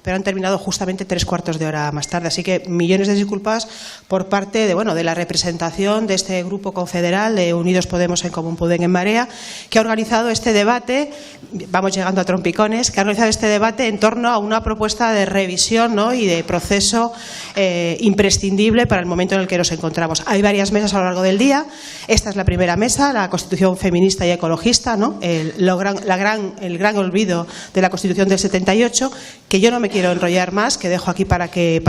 pero han terminado justamente 3/4 de hora más tarde. Así que millones de disculpas por parte de la representación de este grupo confederal de Unidos Podemos en Común Podem en Marea, que ha organizado este debate, vamos llegando a trompicones, que ha organizado este debate en torno a una propuesta de revisión, ¿no?, y de proceso imprescindible para el momento en el que nos encontramos. Hay varias mesas a lo largo del día. Esta es la primera mesa, la Constitución feminista y ecologista, ¿no?, el gran olvido de la Constitución del 78, que yo no me quiero enrollar más, que dejo aquí para que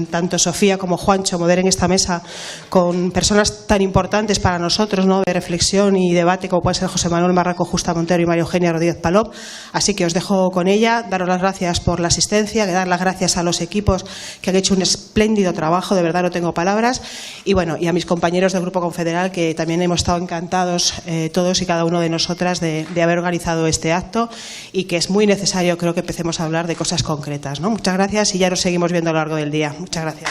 tanto Sofía como Juancho moderen esta mesa con personas tan importantes para nosotros, ¿no?, de reflexión y debate, como pueden ser José Manuel Marraco Justa Montero y María Eugenia Rodríguez Palop. Así que os dejo con ella, daros las gracias por la asistencia, dar las gracias a los equipos que han hecho un espléndido trabajo, de verdad no tengo palabras, y bueno, y a mis compañeros del Grupo Confederal, que también hemos estado encantados todos y cada uno de nosotras de haber organizado este acto, y que es muy necesario, creo, que empecemos a hablar de cosas concretas, ¿no? Muchas gracias, y ya nos seguimos viendo a lo largo del día. Muchas gracias.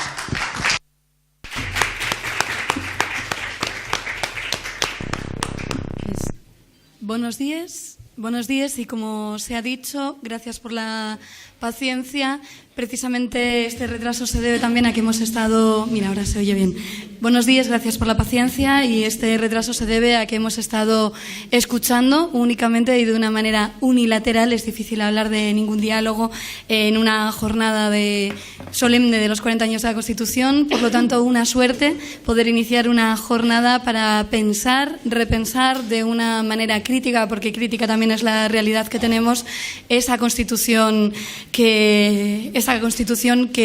Buenos días y como se ha dicho, gracias por la paciencia. Precisamente este retraso se debe también a que hemos estado... Mira, ahora se oye bien. Buenos días, gracias por la paciencia, y este retraso se debe a que hemos estado escuchando únicamente y de una manera unilateral. Es difícil hablar de ningún diálogo en una jornada solemne de los 40 años de la Constitución. Por lo tanto, una suerte poder iniciar una jornada para pensar, repensar de una manera crítica, porque crítica también es la realidad que tenemos, esa Constitución que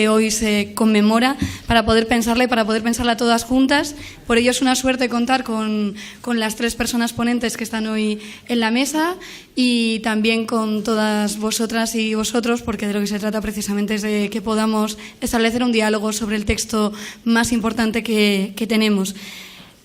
hoy se conmemora, para poder pensarla y para poder pensarla todas juntas. Por ello es una suerte contar con las 3 personas ponentes que están hoy en la mesa, y también con todas vosotras y vosotros, porque de lo que se trata precisamente es de que podamos establecer un diálogo sobre el texto más importante que tenemos.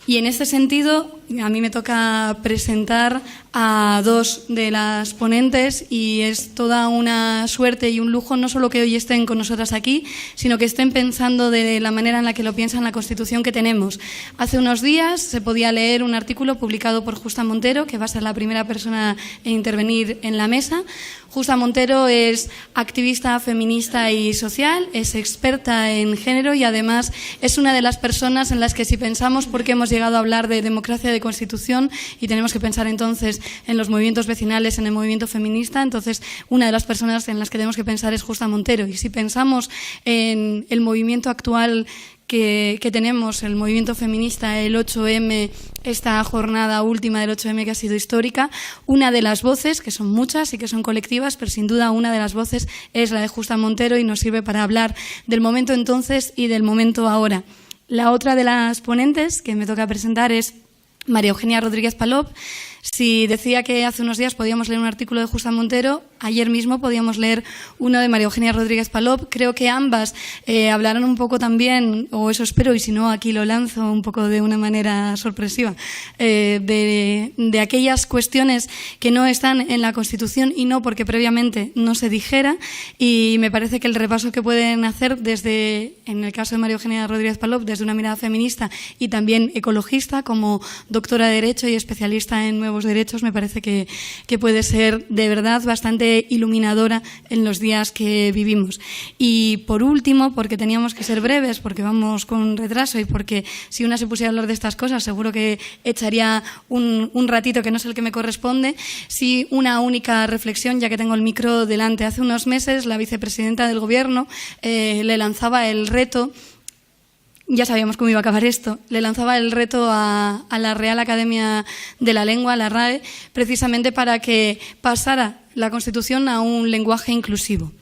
Y en este sentido, a mí me toca presentar a 2 de las ponentes, y es toda una suerte y un lujo no solo que hoy estén con nosotras aquí, sino que estén pensando de la manera en la que lo piensan la Constitución que tenemos. Hace unos días se podía leer un artículo publicado por Justa Montero, que va a ser la primera persona en intervenir en la mesa. Justa Montero es activista feminista y social, es experta en género, y además es una de las personas en las que, si pensamos por qué hemos llegado a hablar de democracia, de Constitución, y tenemos que pensar entonces en los movimientos vecinales, en el movimiento feminista, entonces una de las personas en las que tenemos que pensar es Justa Montero. Y si pensamos en el movimiento actual que tenemos, el movimiento feminista, el 8M, esta jornada última del 8M que ha sido histórica, una de las voces, que son muchas y que son colectivas, pero sin duda una de las voces es la de Justa Montero, y nos sirve para hablar del momento entonces y del momento ahora. La otra de las ponentes que me toca presentar es María Eugenia Rodríguez Palop. Si decía que hace unos días podíamos leer un artículo de Justa Montero, ayer mismo podíamos leer uno de María Eugenia Rodríguez Palop. Creo que ambas hablarán un poco también, o eso espero, y si no, aquí lo lanzo un poco de una manera sorpresiva, de aquellas cuestiones que no están en la Constitución, y no porque previamente no se dijera. Y me parece que el repaso que pueden hacer desde, en el caso de María Eugenia Rodríguez Palop, desde una mirada feminista y también ecologista, como doctora de Derecho y especialista en nuevos derechos, me parece que puede ser de verdad bastante iluminadora en los días que vivimos. Y por último, porque teníamos que ser breves, porque vamos con retraso, y porque si una se pusiera a hablar de estas cosas seguro que echaría un ratito que no es el que me corresponde, sí una única reflexión, ya que tengo el micro delante. Hace unos meses la vicepresidenta del Gobierno le lanzaba el reto. Ya sabíamos cómo iba a acabar esto. Le lanzaba el reto a la Real Academia de la Lengua, la RAE, precisamente para que pasara la Constitución a un lenguaje inclusivo.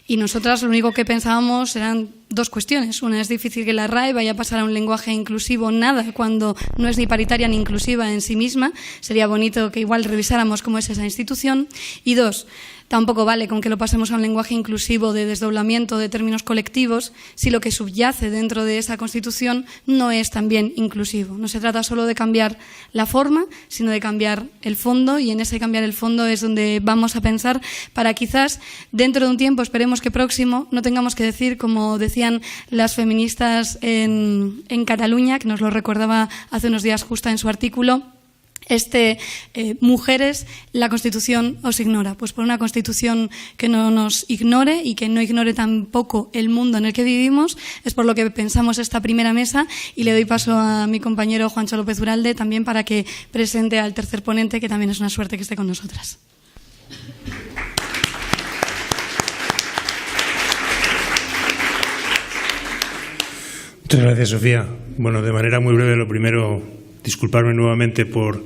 Y nosotras lo único que pensábamos eran 2 cuestiones. Una, es difícil que la RAE vaya a pasar a un lenguaje inclusivo nada cuando no es ni paritaria ni inclusiva en sí misma. Sería bonito que igual revisáramos cómo es esa institución. Y 2, tampoco vale con que lo pasemos a un lenguaje inclusivo de desdoblamiento de términos colectivos si lo que subyace dentro de esa Constitución no es también inclusivo. No se trata solo de cambiar la forma, sino de cambiar el fondo, y en ese cambiar el fondo es donde vamos a pensar para quizás dentro de un tiempo, esperemos que próximo, no tengamos que decir, como decían las feministas en Cataluña, que nos lo recordaba hace unos días Justa en su artículo, mujeres, la Constitución os ignora. Pues por una Constitución que no nos ignore y que no ignore tampoco el mundo en el que vivimos, es por lo que pensamos esta primera mesa, y le doy paso a mi compañero Juancho López Uralde también para que presente al tercer ponente, que también es una suerte que esté con nosotras. Muchas gracias, Sofía. Bueno, de manera muy breve, lo primero, disculparme nuevamente por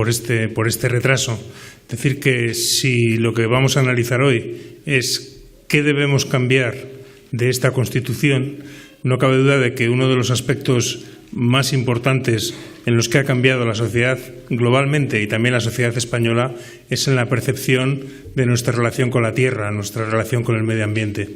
este retraso. Decir que si lo que vamos a analizar hoy es qué debemos cambiar de esta Constitución, no cabe duda de que uno de los aspectos más importantes en los que ha cambiado la sociedad globalmente y también la sociedad española es en la percepción de nuestra relación con la tierra, nuestra relación con el medio ambiente.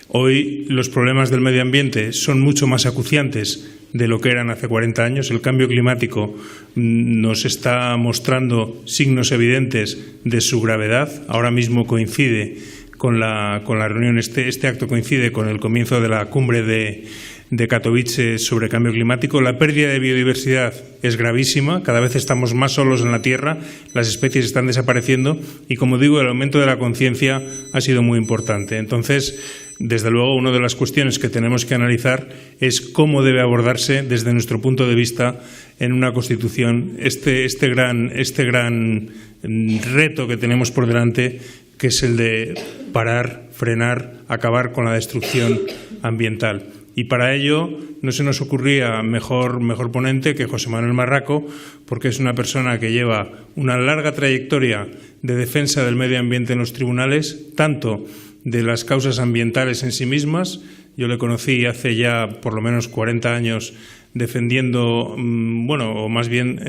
Hoy los problemas del medio ambiente son mucho más acuciantes de lo que eran hace 40 años. El cambio climático nos está mostrando signos evidentes de su gravedad. Ahora mismo coincide con la reunión, este acto coincide con el comienzo de la cumbre de Katowice sobre cambio climático. La pérdida de biodiversidad es gravísima, cada vez estamos más solos en la Tierra, las especies están desapareciendo y, como digo, el aumento de la conciencia ha sido muy importante. Entonces, desde luego, una de las cuestiones que tenemos que analizar es cómo debe abordarse desde nuestro punto de vista en una Constitución este gran reto que tenemos por delante, que es el de parar, frenar, acabar con la destrucción ambiental. Y para ello no se nos ocurría mejor ponente que José Manuel Marraco, porque es una persona que lleva una larga trayectoria de defensa del medio ambiente en los tribunales, tanto de las causas ambientales en sí mismas. Yo le conocí hace ya por lo menos 40 años defendiendo, o más bien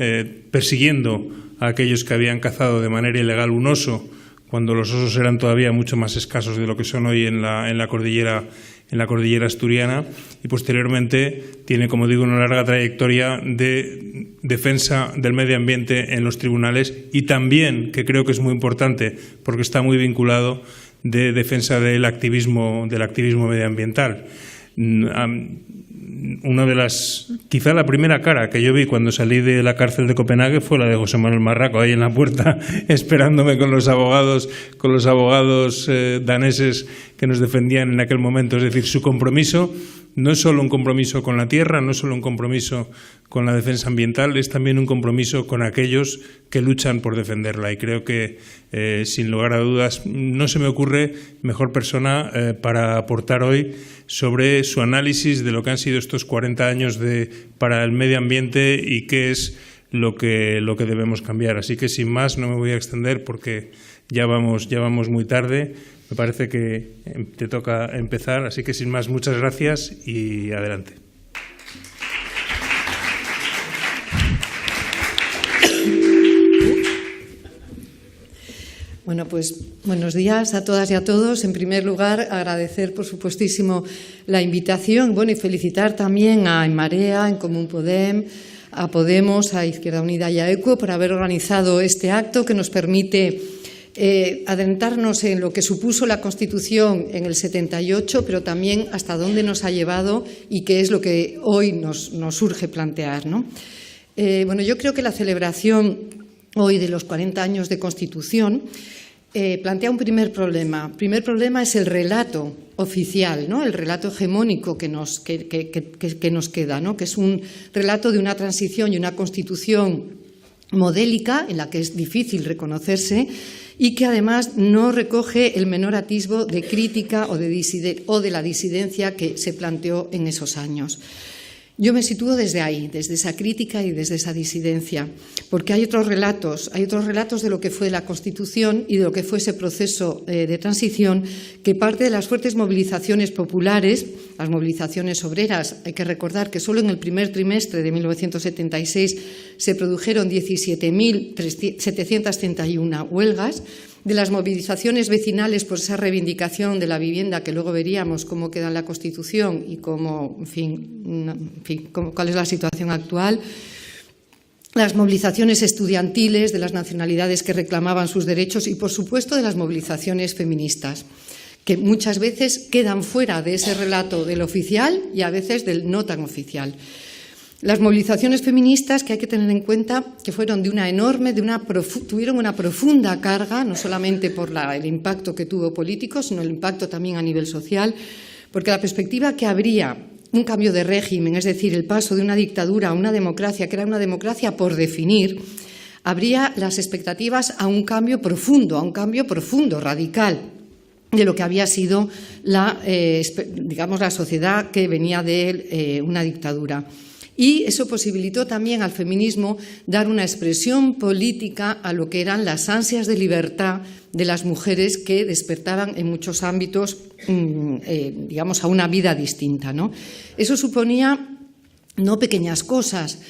persiguiendo a aquellos que habían cazado de manera ilegal un oso, cuando los osos eran todavía mucho más escasos de lo que son hoy en la cordillera asturiana, y posteriormente tiene, como digo, una larga trayectoria de defensa del medio ambiente en los tribunales y también, que creo que es muy importante porque está muy vinculado, de defensa del activismo medioambiental. Quizá la primera cara que yo vi cuando salí de la cárcel de Copenhague fue la de José Manuel Marraco, ahí en la puerta, esperándome con los abogados daneses que nos defendían en aquel momento. Es decir, su compromiso no es solo un compromiso con la tierra, no es solo un compromiso con la defensa ambiental, es también un compromiso con aquellos que luchan por defenderla. Y creo que, sin lugar a dudas, no se me ocurre mejor persona para aportar hoy sobre su análisis de lo que han sido estos 40 años para el medio ambiente y qué es lo que debemos cambiar. Así que, sin más, no me voy a extender porque ya vamos muy tarde. Me parece que te toca empezar, así que sin más, muchas gracias y adelante. Bueno, pues buenos días a todas y a todos. En primer lugar, agradecer, por supuestísimo, la invitación, y felicitar también a En Marea, a En Común Podem, a Podemos, a Izquierda Unida y a ECUO por haber organizado este acto que nos permite adentrarnos en lo que supuso la Constitución en el 78, pero también hasta dónde nos ha llevado y qué es lo que hoy nos urge plantear, ¿no? Yo creo que la celebración hoy de los 40 años de Constitución plantea un primer problema. El primer problema es el relato oficial, ¿no? El relato hegemónico que nos queda, ¿no? Que es un relato de una transición y una Constitución modélica en la que es difícil reconocerse y que además no recoge el menor atisbo de crítica o de la disidencia que se planteó en esos años. Yo me sitúo desde ahí, desde esa crítica y desde esa disidencia, porque hay otros relatos de lo que fue la Constitución y de lo que fue ese proceso de transición que parte de las fuertes movilizaciones populares, las movilizaciones obreras. Hay que recordar que solo en el primer trimestre de 1976 se produjeron 17.731 huelgas, de las movilizaciones vecinales por esa reivindicación de la vivienda, que luego veríamos cómo queda en la Constitución y cuál es la situación actual, las movilizaciones estudiantiles de las nacionalidades que reclamaban sus derechos y, por supuesto, de las movilizaciones feministas, que muchas veces quedan fuera de ese relato del oficial y a veces del no tan oficial. Las movilizaciones feministas, que hay que tener en cuenta que fueron tuvieron una profunda carga, no solamente por el impacto que tuvo político, sino el impacto también a nivel social, porque la perspectiva que habría un cambio de régimen, es decir, el paso de una dictadura a una democracia, que era una democracia por definir, habría las expectativas a un cambio profundo, radical, de lo que había sido la sociedad que venía de una dictadura. Y eso posibilitó también al feminismo dar una expresión política a lo que eran las ansias de libertad de las mujeres que despertaban en muchos ámbitos, a una vida distinta, ¿no? Eso suponía no pequeñas cosas.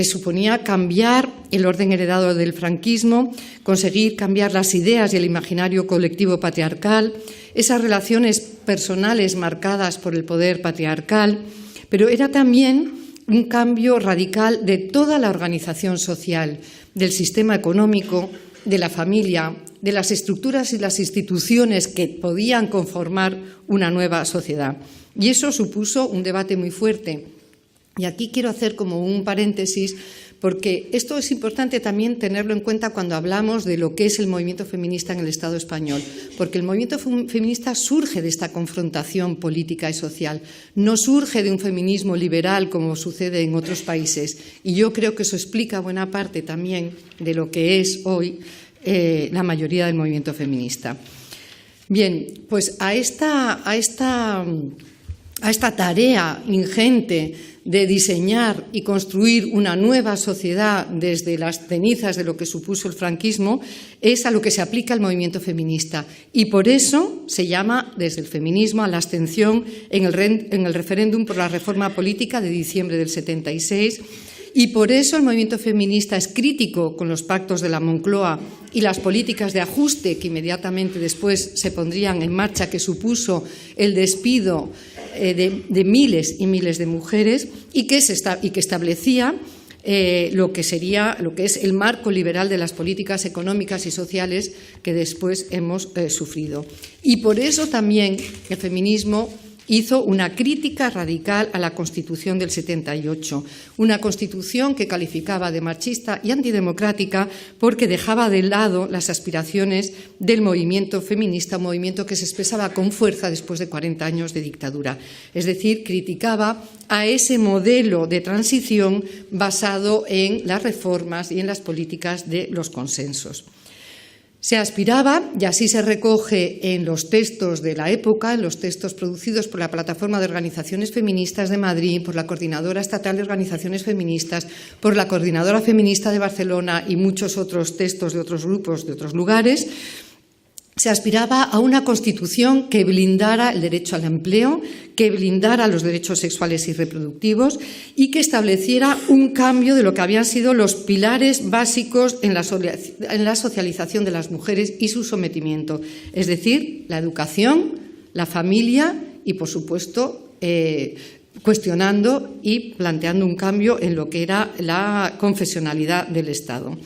Suponía cambiar el orden heredado del franquismo, conseguir cambiar las ideas y el imaginario colectivo patriarcal, esas relaciones personales marcadas por el poder patriarcal, pero era también un cambio radical de toda la organización social, del sistema económico, de la familia, de las estructuras y las instituciones que podían conformar una nueva sociedad. Y eso supuso un debate muy fuerte. Y aquí quiero hacer como un paréntesis, porque esto es importante también tenerlo en cuenta cuando hablamos de lo que es el movimiento feminista en el Estado español, porque el movimiento feminista surge de esta confrontación política y social, no surge de un feminismo liberal como sucede en otros países. Y yo creo que eso explica buena parte también de lo que es hoy la mayoría del movimiento feminista. Bien, pues a esta tarea ingente de diseñar y construir una nueva sociedad desde las cenizas de lo que supuso el franquismo es a lo que se aplica el movimiento feminista. Y por eso se llama desde el feminismo a la abstención en el referéndum por la reforma política de diciembre del 76. Y por eso el movimiento feminista es crítico con los pactos de la Moncloa y las políticas de ajuste que inmediatamente después se pondrían en marcha, que supuso el despido de miles y miles de mujeres y que establecía lo que es el marco liberal de las políticas económicas y sociales que después hemos sufrido. Y por eso también el feminismo hizo una crítica radical a la Constitución del 78, una Constitución que calificaba de machista y antidemocrática porque dejaba de lado las aspiraciones del movimiento feminista, un movimiento que se expresaba con fuerza después de 40 años de dictadura. Es decir, criticaba a ese modelo de transición basado en las reformas y en las políticas de los consensos. Se aspiraba, y así se recoge en los textos de la época, en los textos producidos por la Plataforma de Organizaciones Feministas de Madrid, por la Coordinadora Estatal de Organizaciones Feministas, por la Coordinadora Feminista de Barcelona y muchos otros textos de otros grupos de otros lugares, se aspiraba a una Constitución que blindara el derecho al empleo, que blindara los derechos sexuales y reproductivos y que estableciera un cambio de lo que habían sido los pilares básicos en la socialización de las mujeres y su sometimiento, es decir, la educación, la familia y, por supuesto, cuestionando y planteando un cambio en lo que era la confesionalidad del Estado.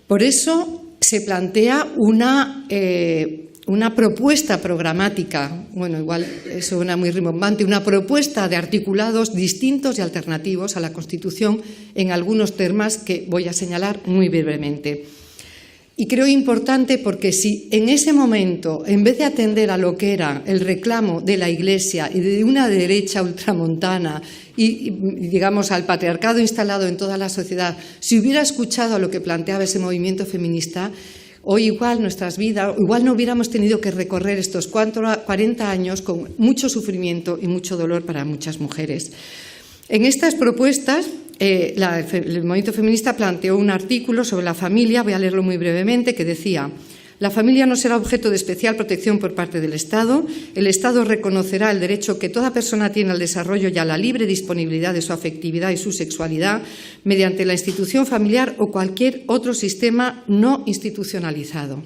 Por eso se plantea una propuesta programática, bueno, igual suena muy rimbombante, una propuesta de articulados distintos y alternativos a la Constitución en algunos temas que voy a señalar muy brevemente. Y creo importante porque si en ese momento, en vez de atender a lo que era el reclamo de la Iglesia y de una derecha ultramontana y digamos, al patriarcado instalado en toda la sociedad, si hubiera escuchado a lo que planteaba ese movimiento feminista, hoy igual nuestras vidas, igual no hubiéramos tenido que recorrer estos 40 años con mucho sufrimiento y mucho dolor para muchas mujeres. En estas propuestas, el movimiento feminista planteó un artículo sobre la familia, voy a leerlo muy brevemente, que decía: la familia no será objeto de especial protección por parte del Estado. El Estado reconocerá el derecho que toda persona tiene al desarrollo y a la libre disponibilidad de su afectividad y su sexualidad mediante la institución familiar o cualquier otro sistema no institucionalizado.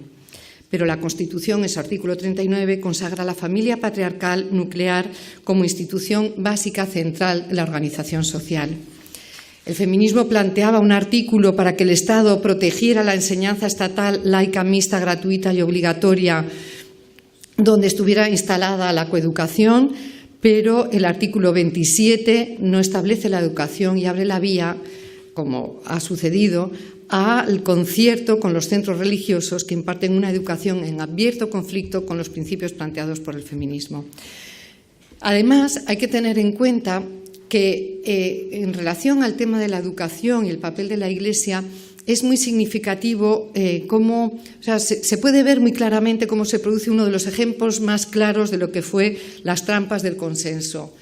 Pero la Constitución, en su artículo 39, consagra la familia patriarcal nuclear como institución básica central de la organización social. El feminismo planteaba un artículo para que el Estado protegiera la enseñanza estatal laica, mixta, gratuita y obligatoria, donde estuviera instalada la coeducación, pero el artículo 27 no establece la educación y abre la vía, como ha sucedido, al concierto con los centros religiosos que imparten una educación en abierto conflicto con los principios planteados por el feminismo. Además, hay que tener en cuenta que en relación al tema de la educación y el papel de la Iglesia, es muy significativo se puede ver muy claramente cómo se produce uno de los ejemplos más claros de lo que fue las trampas del consenso.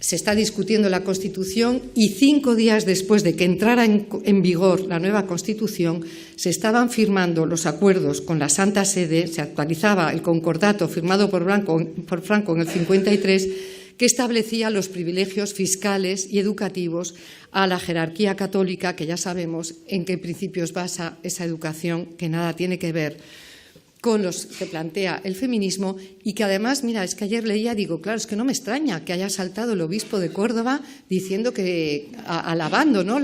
Se está discutiendo la Constitución y 5 días después de que entrara en vigor la nueva Constitución, se estaban firmando los acuerdos con la Santa Sede, se actualizaba el concordato firmado por Franco en el 53, que establecía los privilegios fiscales y educativos a la jerarquía católica, que ya sabemos en qué principios basa esa educación, que nada tiene que ver con los que plantea el feminismo, y que además, mira, es que ayer leía, digo, claro, es que no me extraña que haya saltado el obispo de Córdoba diciendo que, alabando, ¿no?,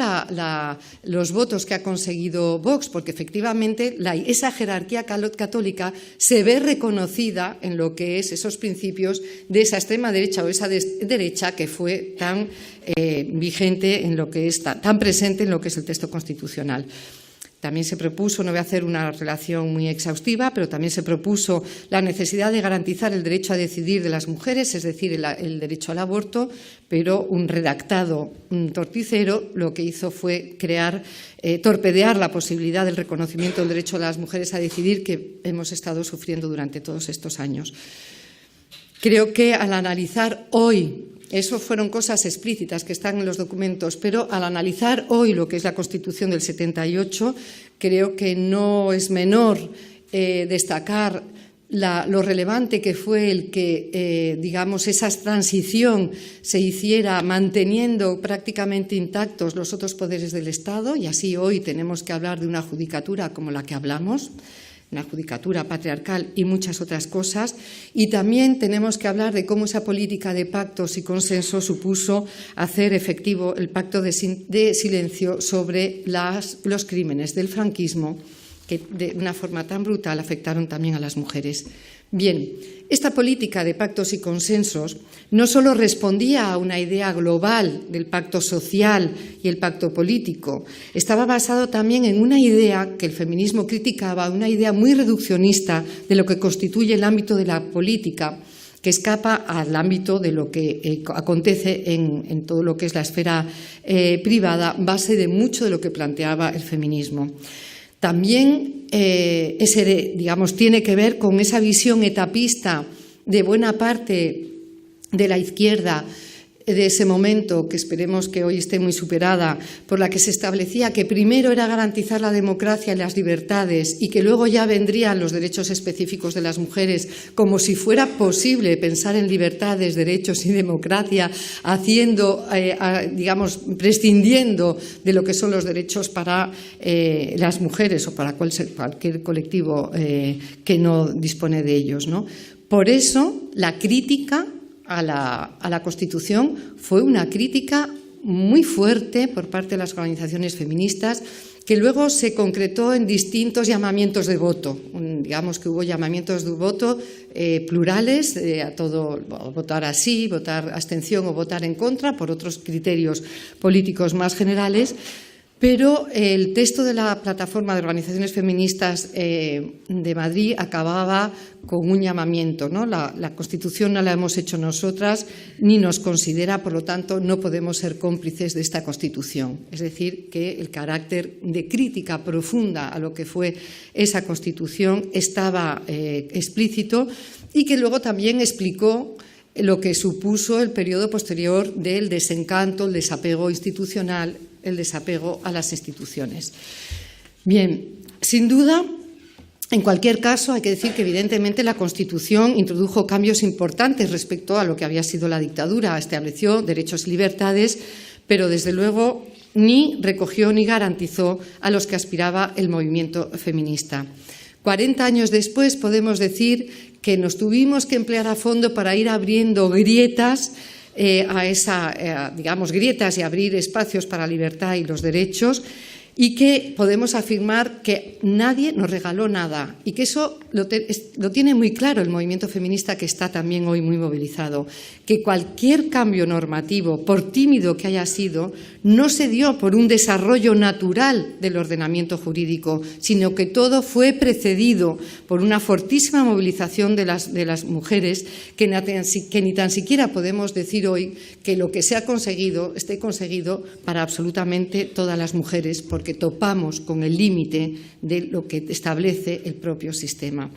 los votos que ha conseguido Vox, porque efectivamente esa jerarquía católica se ve reconocida en lo que es esos principios de esa extrema derecha o esa derecha que fue tan vigente en lo que es, tan presente en lo que es el texto constitucional. También se propuso, no voy a hacer una relación muy exhaustiva, pero también se propuso la necesidad de garantizar el derecho a decidir de las mujeres, es decir, el derecho al aborto, pero un redactado torticero lo que hizo fue torpedear la posibilidad del reconocimiento del derecho de las mujeres a decidir que hemos estado sufriendo durante todos estos años. Creo que al analizar hoy, eso fueron cosas explícitas que están en los documentos, pero al analizar hoy lo que es la Constitución del 78, creo que no es menor destacar lo relevante que fue el que, esa transición se hiciera manteniendo prácticamente intactos los otros poderes del Estado, y así hoy tenemos que hablar de una judicatura como la que hablamos, una judicatura patriarcal y muchas otras cosas, y también tenemos que hablar de cómo esa política de pactos y consenso supuso hacer efectivo el pacto de silencio sobre los crímenes del franquismo, que de una forma tan brutal afectaron también a las mujeres. Bien, esta política de pactos y consensos no solo respondía a una idea global del pacto social y el pacto político, estaba basado también en una idea que el feminismo criticaba, una idea muy reduccionista de lo que constituye el ámbito de la política, que escapa al ámbito de lo que acontece en todo lo que es la esfera privada, base de mucho de lo que planteaba el feminismo. También tiene que ver con esa visión etapista de buena parte de la izquierda de ese momento, que esperemos que hoy esté muy superada, por la que se establecía que primero era garantizar la democracia y las libertades y que luego ya vendrían los derechos específicos de las mujeres, como si fuera posible pensar en libertades, derechos y democracia prescindiendo de lo que son los derechos para las mujeres o para cualquier colectivo que no dispone de ellos, ¿no? Por eso la crítica a la Constitución fue una crítica muy fuerte por parte de las organizaciones feministas, que luego se concretó en distintos llamamientos de voto. Digamos que hubo llamamientos de voto plurales, a todo, votar así, votar abstención o votar en contra, por otros criterios políticos más generales. Pero el texto de la plataforma de organizaciones feministas de Madrid acababa con un llamamiento, ¿no? La Constitución no la hemos hecho nosotras ni nos considera, por lo tanto, no podemos ser cómplices de esta Constitución. Es decir, que el carácter de crítica profunda a lo que fue esa Constitución estaba explícito, y que luego también explicó lo que supuso el periodo posterior del desencanto, el desapego institucional, el desapego a las instituciones. Bien, sin duda, en cualquier caso, hay que decir que evidentemente la Constitución introdujo cambios importantes respecto a lo que había sido la dictadura, estableció derechos y libertades, pero desde luego ni recogió ni garantizó a los que aspiraba el movimiento feminista. 40 años después podemos decir que nos tuvimos que emplear a fondo para ir abriendo grietas grietas y abrir espacios para la libertad y los derechos, y que podemos afirmar que nadie nos regaló nada, y que eso lo tiene muy claro el movimiento feminista, que está también hoy muy movilizado, que cualquier cambio normativo, por tímido que haya sido, no se dio por un desarrollo natural del ordenamiento jurídico, sino que todo fue precedido por una fortísima movilización de las mujeres, que ni tan siquiera podemos decir hoy que lo que se ha conseguido esté conseguido para absolutamente todas las mujeres, porque topamos con el límite de lo que establece el propio sistema.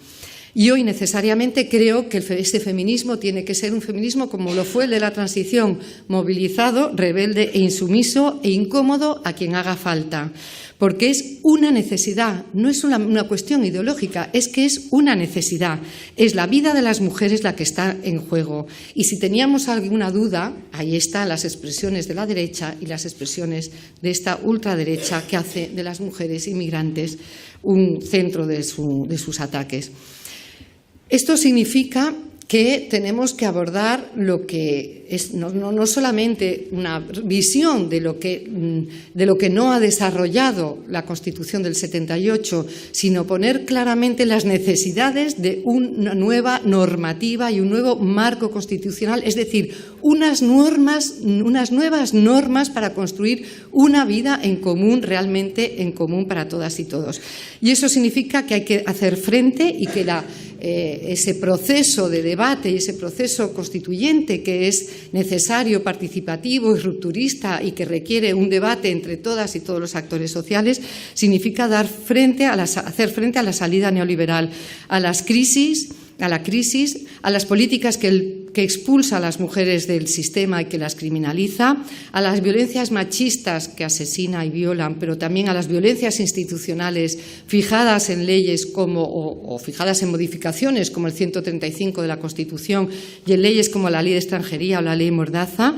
Y hoy necesariamente creo que este feminismo tiene que ser un feminismo como lo fue el de la transición, movilizado, rebelde e insumiso e incómodo a quien haga falta. Porque es una necesidad, no es una cuestión ideológica, es que es una necesidad. Es la vida de las mujeres la que está en juego. Y si teníamos alguna duda, ahí están las expresiones de la derecha y las expresiones de esta ultraderecha que hace de las mujeres inmigrantes un centro de sus ataques. Esto significa que tenemos que abordar lo que es no solamente una visión de lo que no ha desarrollado la Constitución del 78, sino poner claramente las necesidades de una nueva normativa y un nuevo marco constitucional, es decir, unas nuevas normas para construir una vida en común, realmente en común para todas y todos. Y eso significa que hay que hacer frente y que ese proceso de debate y ese proceso constituyente, que es necesario, participativo y rupturista y que requiere un debate entre todas y todos los actores sociales, significa hacer frente a la salida neoliberal, a la crisis, a las políticas que expulsa a las mujeres del sistema y que las criminaliza, a las violencias machistas que asesina y violan, pero también a las violencias institucionales fijadas en leyes o fijadas en modificaciones como el 135 de la Constitución y en leyes como la Ley de Extranjería o la Ley Mordaza,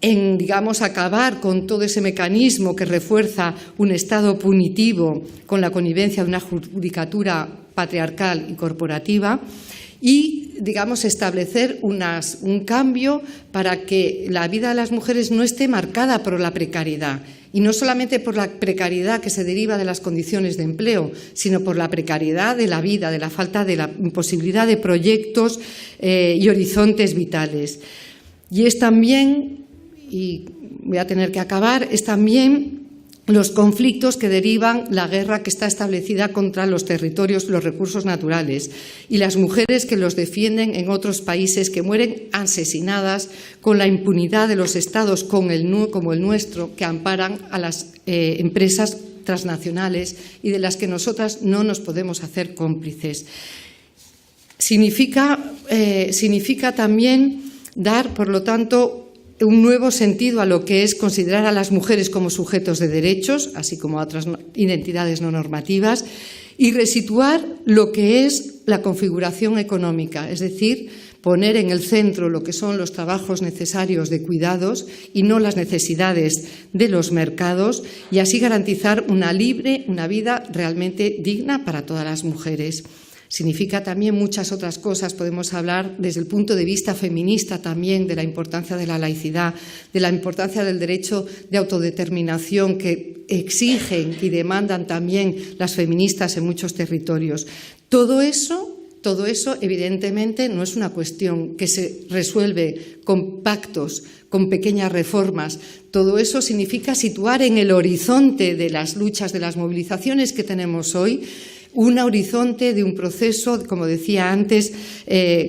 en, acabar con todo ese mecanismo que refuerza un Estado punitivo con la connivencia de una judicatura patriarcal y corporativa y, establecer un cambio para que la vida de las mujeres no esté marcada por la precariedad. Y no solamente por la precariedad que se deriva de las condiciones de empleo, sino por la precariedad de la vida, de la falta de la imposibilidad de proyectos y horizontes vitales. Y es también, y voy a tener que acabar, es también los conflictos que derivan la guerra que está establecida contra los territorios, los recursos naturales, y las mujeres que los defienden en otros países, que mueren asesinadas con la impunidad de los estados como el nuestro, que amparan a las empresas transnacionales y de las que nosotras no nos podemos hacer cómplices. Significa también dar, por lo tanto, un nuevo sentido a lo que es considerar a las mujeres como sujetos de derechos, así como a otras identidades no normativas, y resituar lo que es la configuración económica, es decir, poner en el centro lo que son los trabajos necesarios de cuidados y no las necesidades de los mercados, y así garantizar una vida realmente digna para todas las mujeres. Significa también muchas otras cosas. Podemos hablar desde el punto de vista feminista también de la importancia de la laicidad, de la importancia del derecho de autodeterminación que exigen y demandan también las feministas en muchos territorios. Todo eso, evidentemente, no es una cuestión que se resuelve con pactos, con pequeñas reformas. Todo eso significa situar en el horizonte de las luchas, de las movilizaciones que tenemos hoy, un horizonte de un proceso, como decía antes,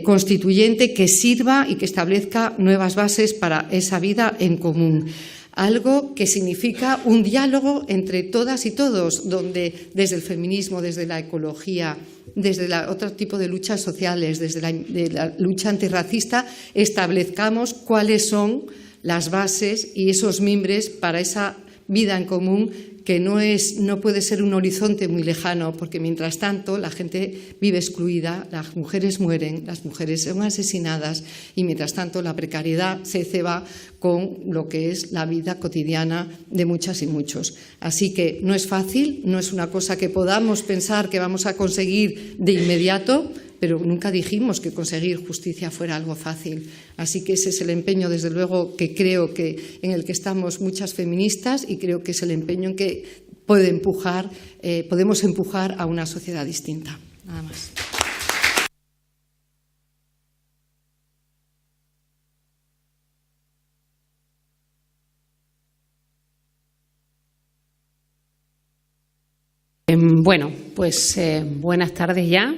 constituyente que sirva y que establezca nuevas bases para esa vida en común. Algo que significa un diálogo entre todas y todos, donde desde el feminismo, desde la ecología, desde otro tipo de luchas sociales, desde la lucha antirracista, establezcamos cuáles son las bases y esos mimbres para esa vida en común, que no puede ser un horizonte muy lejano, porque mientras tanto la gente vive excluida, las mujeres mueren, las mujeres son asesinadas y mientras tanto la precariedad se ceba con lo que es la vida cotidiana de muchas y muchos. Así que no es fácil, no es una cosa que podamos pensar que vamos a conseguir de inmediato, pero nunca dijimos que conseguir justicia fuera algo fácil. Así que ese es el empeño, desde luego, que creo que en el que estamos muchas feministas, y creo que es el empeño en que podemos empujar a una sociedad distinta. Nada más. Bueno, pues buenas tardes ya.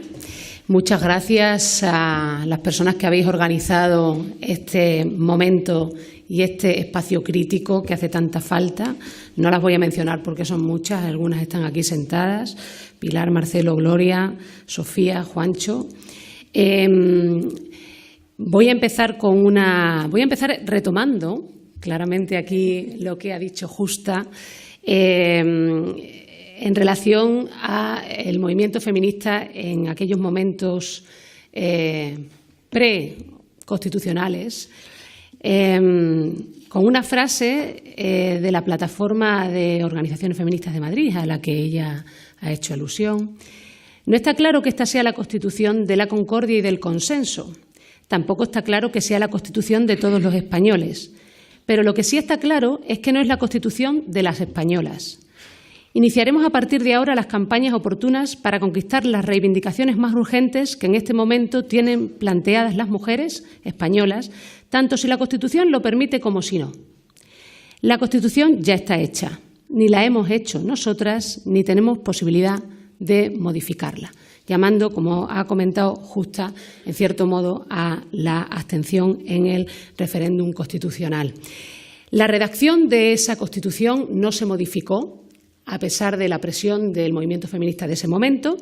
Muchas gracias a las personas que habéis organizado este momento y este espacio crítico que hace tanta falta. No las voy a mencionar porque son muchas, algunas están aquí sentadas. Pilar, Marcelo, Gloria, Sofía, Juancho. Voy a empezar retomando claramente aquí lo que ha dicho Justa. En relación al movimiento feminista en aquellos momentos preconstitucionales, con una frase de la Plataforma de Organizaciones Feministas de Madrid, a la que ella ha hecho alusión. No está claro que esta sea la Constitución de la concordia y del consenso. Tampoco está claro que sea la Constitución de todos los españoles. Pero lo que sí está claro es que no es la Constitución de las españolas. Iniciaremos a partir de ahora las campañas oportunas para conquistar las reivindicaciones más urgentes que en este momento tienen planteadas las mujeres españolas, tanto si la Constitución lo permite como si no. La Constitución ya está hecha, ni la hemos hecho nosotras, ni tenemos posibilidad de modificarla, llamando, como ha comentado Justa, en cierto modo, a la abstención en el referéndum constitucional. La redacción de esa Constitución no se modificó, a pesar de la presión del movimiento feminista de ese momento.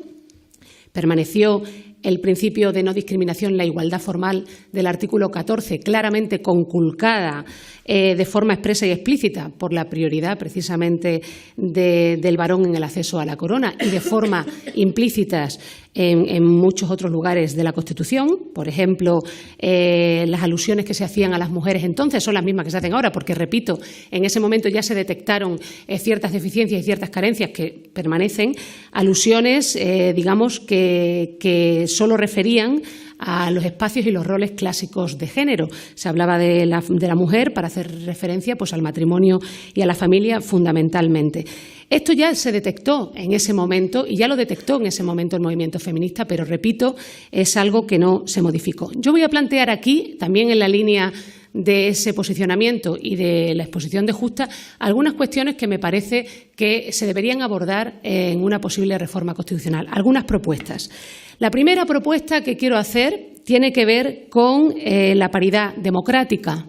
Permaneció el principio de no discriminación, la igualdad formal del artículo 14, claramente conculcada de forma expresa y explícita por la prioridad precisamente del varón en el acceso a la corona y de forma implícita en muchos otros lugares de la Constitución. Por ejemplo, las alusiones que se hacían a las mujeres entonces son las mismas que se hacen ahora, porque, repito, en ese momento ya se detectaron ciertas deficiencias y ciertas carencias que permanecen, alusiones, digamos, que solo referían a los espacios y los roles clásicos de género. Se hablaba de la mujer para hacer referencia pues, al matrimonio y a la familia fundamentalmente. Esto ya se detectó en ese momento y ya lo detectó en ese momento el movimiento feminista, pero, repito, es algo que no se modificó. Yo voy a plantear aquí, también en la línea de ese posicionamiento y de la exposición de Justa, algunas cuestiones que me parece que se deberían abordar en una posible reforma constitucional, algunas propuestas. La primera propuesta que quiero hacer tiene que ver con la paridad democrática.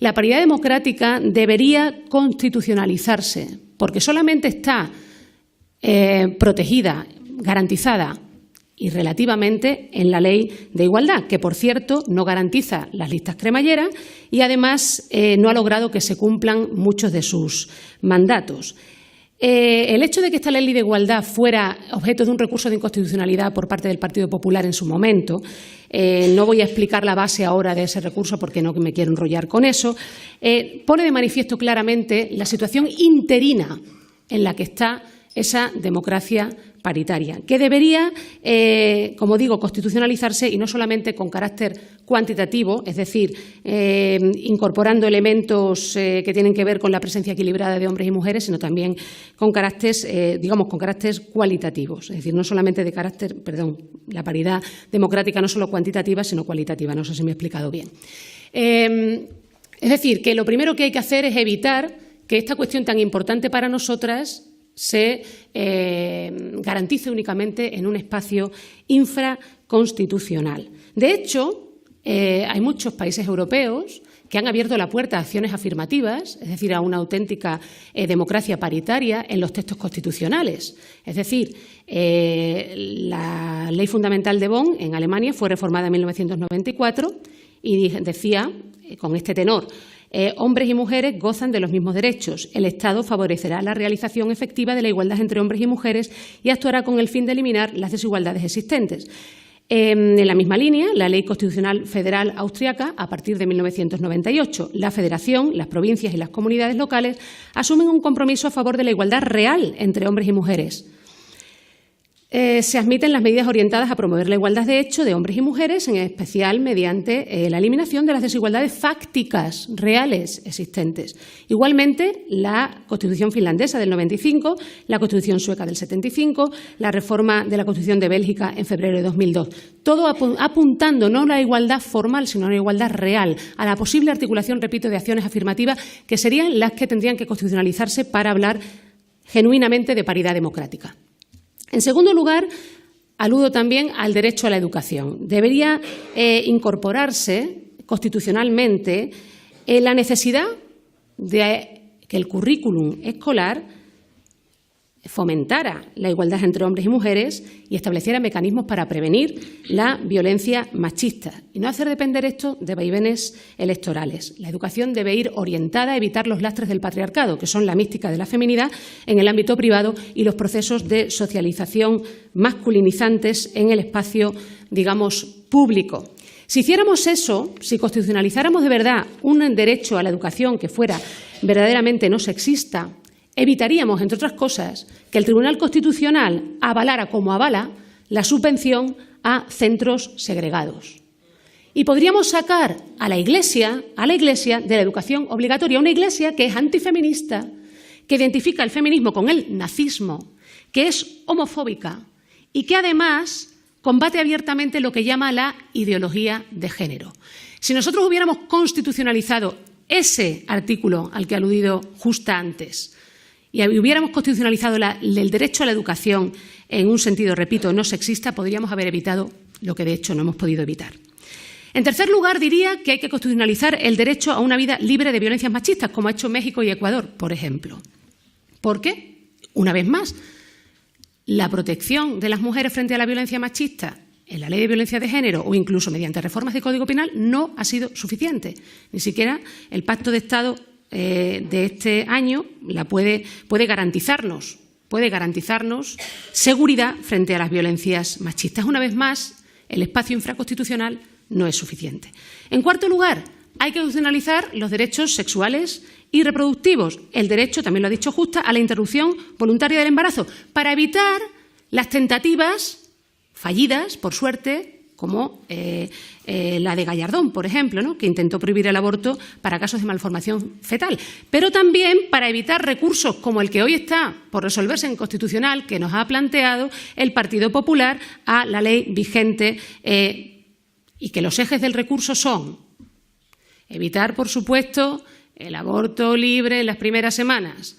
La paridad democrática debería constitucionalizarse, porque solamente está protegida, garantizada y relativamente en la Ley de Igualdad, que, por cierto, no garantiza las listas cremalleras y, además, no ha logrado que se cumplan muchos de sus mandatos. El hecho de que esta Ley de Igualdad fuera objeto de un recurso de inconstitucionalidad por parte del Partido Popular en su momento, no voy a explicar la base ahora de ese recurso porque no me quiero enrollar con eso, pone de manifiesto claramente la situación interina en la que está esa democracia paritaria, que debería, como digo, constitucionalizarse y no solamente con carácter cuantitativo, es decir, incorporando elementos que tienen que ver con la presencia equilibrada de hombres y mujeres, sino también con caracteres, con caracteres cualitativos, es decir, no solamente de carácter, la paridad democrática no solo cuantitativa, sino cualitativa. No sé si me he explicado bien. Es decir, que lo primero que hay que hacer es evitar que esta cuestión tan importante para nosotras se garantice únicamente en un espacio infraconstitucional. De hecho, hay muchos países europeos que han abierto la puerta a acciones afirmativas, es decir, a una auténtica democracia paritaria en los textos constitucionales. Es decir, la Ley Fundamental de Bonn en Alemania fue reformada en 1994 y decía, con este tenor: hombres y mujeres gozan de los mismos derechos. El Estado favorecerá la realización efectiva de la igualdad entre hombres y mujeres y actuará con el fin de eliminar las desigualdades existentes. En la misma línea, la Ley Constitucional Federal Austriaca, a partir de 1998, la Federación, las provincias y las comunidades locales asumen un compromiso a favor de la igualdad real entre hombres y mujeres. se admiten las medidas orientadas a promover la igualdad de hecho de hombres y mujeres, en especial mediante la eliminación de las desigualdades fácticas reales existentes. Igualmente, la Constitución finlandesa del 95, la Constitución sueca del 75, la reforma de la Constitución de Bélgica en febrero de 2002. Todo apuntando no a la igualdad formal, sino a la igualdad real, a la posible articulación, repito, de acciones afirmativas que serían las que tendrían que constitucionalizarse para hablar genuinamente de paridad democrática. En segundo lugar, aludo también al derecho a la educación. Debería incorporarse constitucionalmente la necesidad de que el currículum escolar fomentara la igualdad entre hombres y mujeres y estableciera mecanismos para prevenir la violencia machista y no hacer depender esto de vaivenes electorales. La educación debe ir orientada a evitar los lastres del patriarcado, que son la mística de la feminidad en el ámbito privado y los procesos de socialización masculinizantes en el espacio, digamos, público. Si hiciéramos eso, si constitucionalizáramos de verdad un derecho a la educación que fuera verdaderamente no sexista, evitaríamos, entre otras cosas, que el Tribunal Constitucional avalara, como avala, la subvención a centros segregados. Y podríamos sacar a la Iglesia de la educación obligatoria, una Iglesia que es antifeminista, que identifica el feminismo con el nazismo, que es homofóbica y que además combate abiertamente lo que llama la ideología de género. Si nosotros hubiéramos constitucionalizado ese artículo al que he aludido justo antes, y hubiéramos constitucionalizado el derecho a la educación en un sentido, repito, no sexista, podríamos haber evitado lo que de hecho no hemos podido evitar. En tercer lugar, diría que hay que constitucionalizar el derecho a una vida libre de violencias machistas, como ha hecho México y Ecuador, por ejemplo. ¿Por qué? Una vez más, la protección de las mujeres frente a la violencia machista en la Ley de Violencia de Género o incluso mediante reformas de Código Penal no ha sido suficiente. Ni siquiera el Pacto de Estado de este año puede garantizarnos seguridad frente a las violencias machistas. Una vez más, el espacio infraconstitucional no es suficiente. En cuarto lugar, hay que constitucionalizar los derechos sexuales y reproductivos. El derecho, también lo ha dicho Justa, a la interrupción voluntaria del embarazo, para evitar las tentativas fallidas, por suerte, como la de Gallardón, por ejemplo, ¿no?, que intentó prohibir el aborto para casos de malformación fetal, pero también para evitar recursos como el que hoy está por resolverse en Constitucional, que nos ha planteado el Partido Popular a la ley vigente, y que los ejes del recurso son evitar, por supuesto, el aborto libre en las primeras semanas.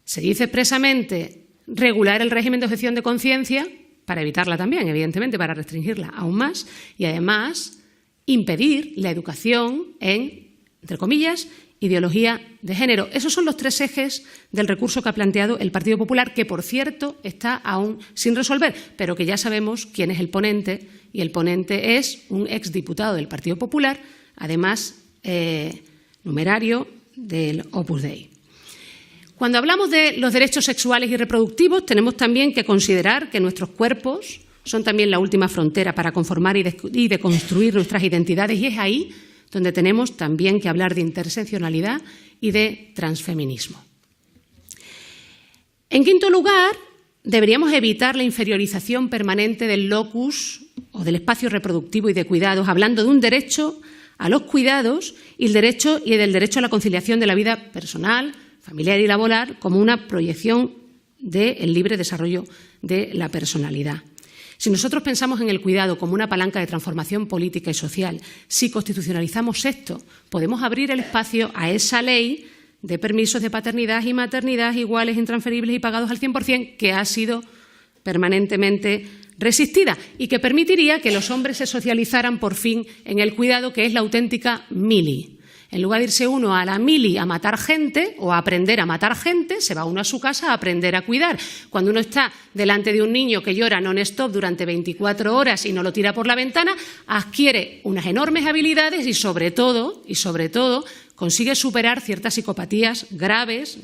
Se dice expresamente regular el régimen de objeción de conciencia, para evitarla también, evidentemente, para restringirla aún más, y además impedir la educación en, entre comillas, ideología de género. Esos son los tres ejes del recurso que ha planteado el Partido Popular, que, por cierto, está aún sin resolver, pero que ya sabemos quién es el ponente, y el ponente es un exdiputado del Partido Popular, además numerario del Opus Dei. Cuando hablamos de los derechos sexuales y reproductivos, tenemos también que considerar que nuestros cuerpos son también la última frontera para conformar y deconstruir nuestras identidades, y es ahí donde tenemos también que hablar de interseccionalidad y de transfeminismo. En quinto lugar, deberíamos evitar la inferiorización permanente del locus o del espacio reproductivo y de cuidados, hablando de un derecho a los cuidados y del derecho a la conciliación de la vida personal, familiar y laboral como una proyección del libre desarrollo de la personalidad. Si nosotros pensamos en el cuidado como una palanca de transformación política y social, si constitucionalizamos esto, podemos abrir el espacio a esa ley de permisos de paternidad y maternidad iguales, intransferibles y pagados al 100%, que ha sido permanentemente resistida y que permitiría que los hombres se socializaran por fin en el cuidado, que es la auténtica mili. En lugar de irse uno a la mili a matar gente o a aprender a matar gente, se va uno a su casa a aprender a cuidar. Cuando uno está delante de un niño que llora non-stop durante 24 horas y no lo tira por la ventana, adquiere unas enormes habilidades y sobre todo, consigue superar ciertas psicopatías graves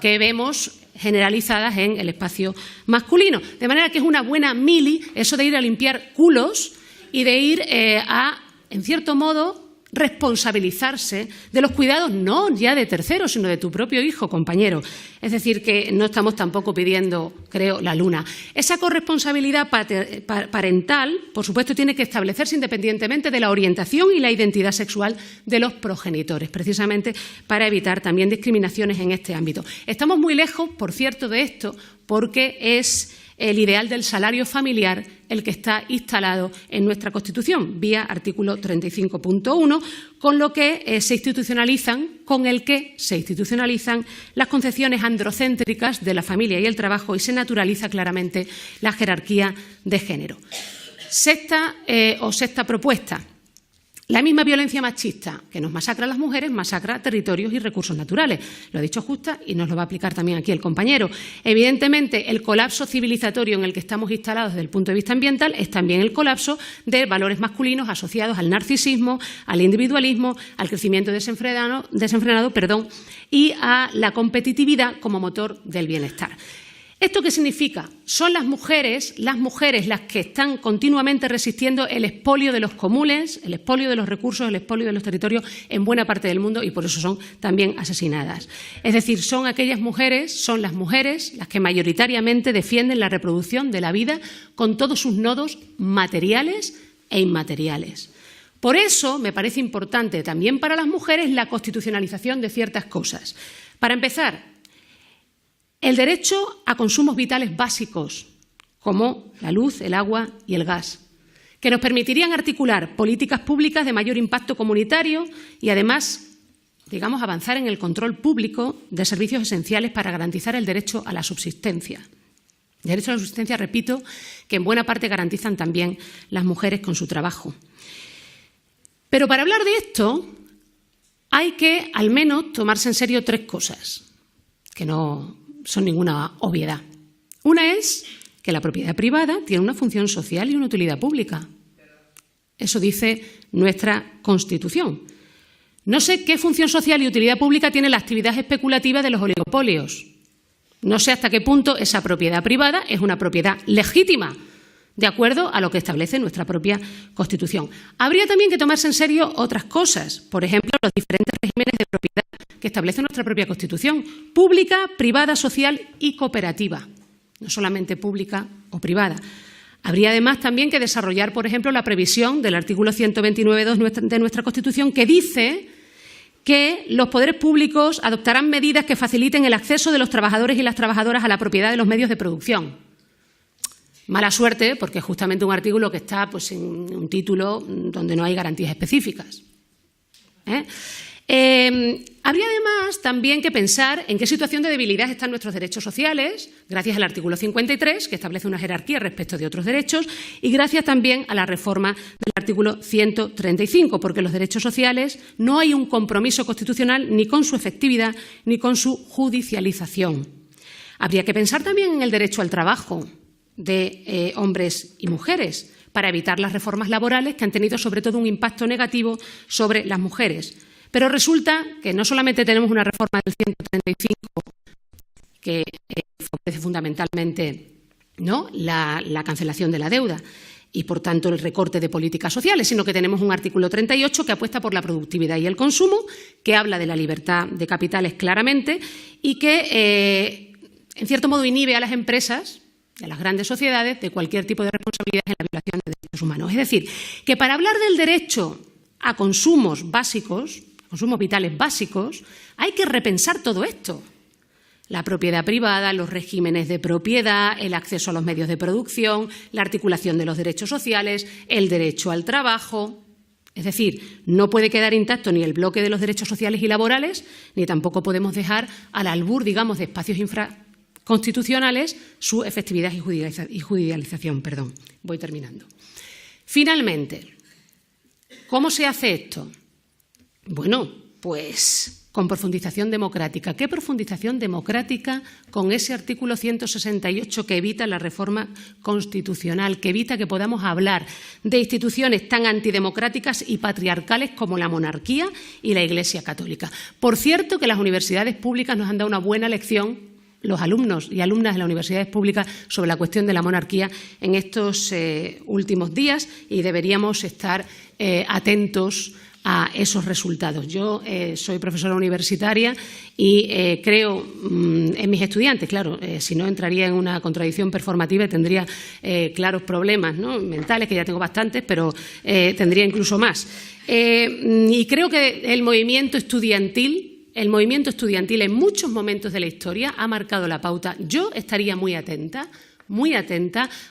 que vemos generalizadas en el espacio masculino. De manera que es una buena mili eso de ir a limpiar culos y de ir en cierto modo, responsabilizarse de los cuidados no ya de terceros, sino de tu propio hijo, compañero. Es decir, que no estamos tampoco pidiendo, creo, la luna. Esa corresponsabilidad parental, por supuesto, tiene que establecerse independientemente de la orientación y la identidad sexual de los progenitores, precisamente para evitar también discriminaciones en este ámbito. Estamos muy lejos, por cierto, de esto, porque es el ideal del salario familiar el que está instalado en nuestra Constitución, vía artículo 35.1, con el que se institucionalizan las concepciones androcéntricas de la familia y el trabajo y se naturaliza claramente la jerarquía de género. Sexta propuesta. La misma violencia machista que nos masacra a las mujeres masacra territorios y recursos naturales. Lo ha dicho Justa y nos lo va a aplicar también aquí el compañero. Evidentemente, el colapso civilizatorio en el que estamos instalados desde el punto de vista ambiental es también el colapso de valores masculinos asociados al narcisismo, al individualismo, al crecimiento desenfrenado, y a la competitividad como motor del bienestar. ¿Esto qué significa? Son las mujeres las que están continuamente resistiendo el expolio de los comunes, el expolio de los recursos, el expolio de los territorios en buena parte del mundo y por eso son también asesinadas. Es decir, son las mujeres las que mayoritariamente defienden la reproducción de la vida con todos sus nodos materiales e inmateriales. Por eso me parece importante también para las mujeres la constitucionalización de ciertas cosas. Para empezar, el derecho a consumos vitales básicos, como la luz, el agua y el gas, que nos permitirían articular políticas públicas de mayor impacto comunitario y, además, avanzar en el control público de servicios esenciales para garantizar el derecho a la subsistencia. El derecho a la subsistencia, repito, que en buena parte garantizan también las mujeres con su trabajo. Pero para hablar de esto hay que, al menos, tomarse en serio tres cosas, que no son ninguna obviedad. Una es que la propiedad privada tiene una función social y una utilidad pública. Eso dice nuestra Constitución. No sé qué función social y utilidad pública tiene la actividad especulativa de los oligopolios. No sé hasta qué punto esa propiedad privada es una propiedad legítima, de acuerdo a lo que establece nuestra propia Constitución. Habría también que tomarse en serio otras cosas, por ejemplo, los diferentes regímenes de propiedad que establece nuestra propia Constitución, pública, privada, social y cooperativa, no solamente pública o privada. Habría además también que desarrollar, por ejemplo, la previsión del artículo 129.2 de nuestra Constitución que dice que los poderes públicos adoptarán medidas que faciliten el acceso de los trabajadores y las trabajadoras a la propiedad de los medios de producción. Mala suerte, porque es justamente un artículo que está en un título donde no hay garantías específicas. Habría además también que pensar en qué situación de debilidad están nuestros derechos sociales, gracias al artículo 53, que establece una jerarquía respecto de otros derechos, y gracias también a la reforma del artículo 135, porque los derechos sociales no hay un compromiso constitucional ni con su efectividad ni con su judicialización. Habría que pensar también en el derecho al trabajo de hombres y mujeres, para evitar las reformas laborales que han tenido sobre todo un impacto negativo sobre las mujeres. Pero resulta que no solamente tenemos una reforma del 135 que favorece fundamentalmente la cancelación de la deuda y, por tanto, el recorte de políticas sociales, sino que tenemos un artículo 38 que apuesta por la productividad y el consumo, que habla de la libertad de capitales claramente y que, en cierto modo, inhibe a las empresas, a las grandes sociedades, de cualquier tipo de responsabilidad en la violación de derechos humanos. Es decir, que para hablar del derecho a consumos básicos, consumos vitales básicos, hay que repensar todo esto. La propiedad privada, los regímenes de propiedad, el acceso a los medios de producción, la articulación de los derechos sociales, el derecho al trabajo. Es decir, no puede quedar intacto ni el bloque de los derechos sociales y laborales, ni tampoco podemos dejar al albur, de espacios infraconstitucionales su efectividad y judicialización. Voy terminando. Finalmente, ¿cómo se hace esto? Bueno, pues con profundización democrática. ¿Qué profundización democrática con ese artículo 168 que evita la reforma constitucional, que evita que podamos hablar de instituciones tan antidemocráticas y patriarcales como la monarquía y la Iglesia católica? Por cierto, que las universidades públicas nos han dado una buena lección, los alumnos y alumnas de las universidades públicas, sobre la cuestión de la monarquía en estos últimos días, y deberíamos estar atentos a esos resultados. Yo soy profesora universitaria y creo en mis estudiantes, claro, si no entraría en una contradicción performativa y tendría claros problemas, ¿no?, mentales, que ya tengo bastantes, pero tendría incluso más. Y creo que el movimiento estudiantil en muchos momentos de la historia ha marcado la pauta. Yo estaría muy atenta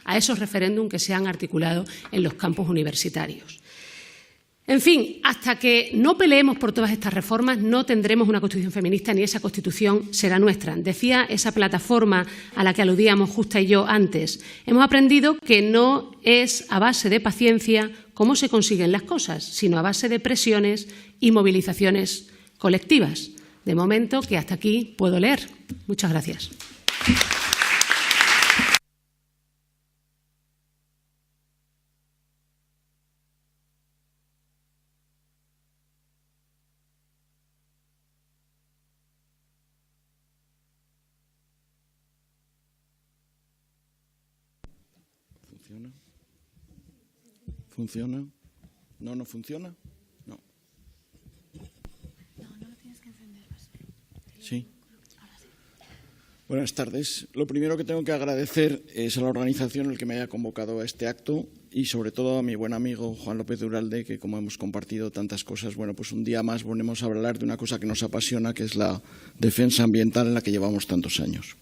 a esos referéndums que se han articulado en los campus universitarios. En fin, hasta que no peleemos por todas estas reformas no tendremos una Constitución feminista ni esa Constitución será nuestra. Decía esa plataforma a la que aludíamos Justa y yo antes. Hemos aprendido que no es a base de paciencia cómo se consiguen las cosas, sino a base de presiones y movilizaciones colectivas. De momento, que hasta aquí puedo leer. Muchas gracias. ¿Funciona? ¿No, no funciona? No. No lo tienes que encender. Sí. Buenas tardes. Lo primero que tengo que agradecer es a la organización el que me haya convocado a este acto y sobre todo a mi buen amigo Juan López de Uralde, que como hemos compartido tantas cosas, bueno, pues un día más volvemos a hablar de una cosa que nos apasiona, que es la defensa ambiental en la que llevamos tantos años.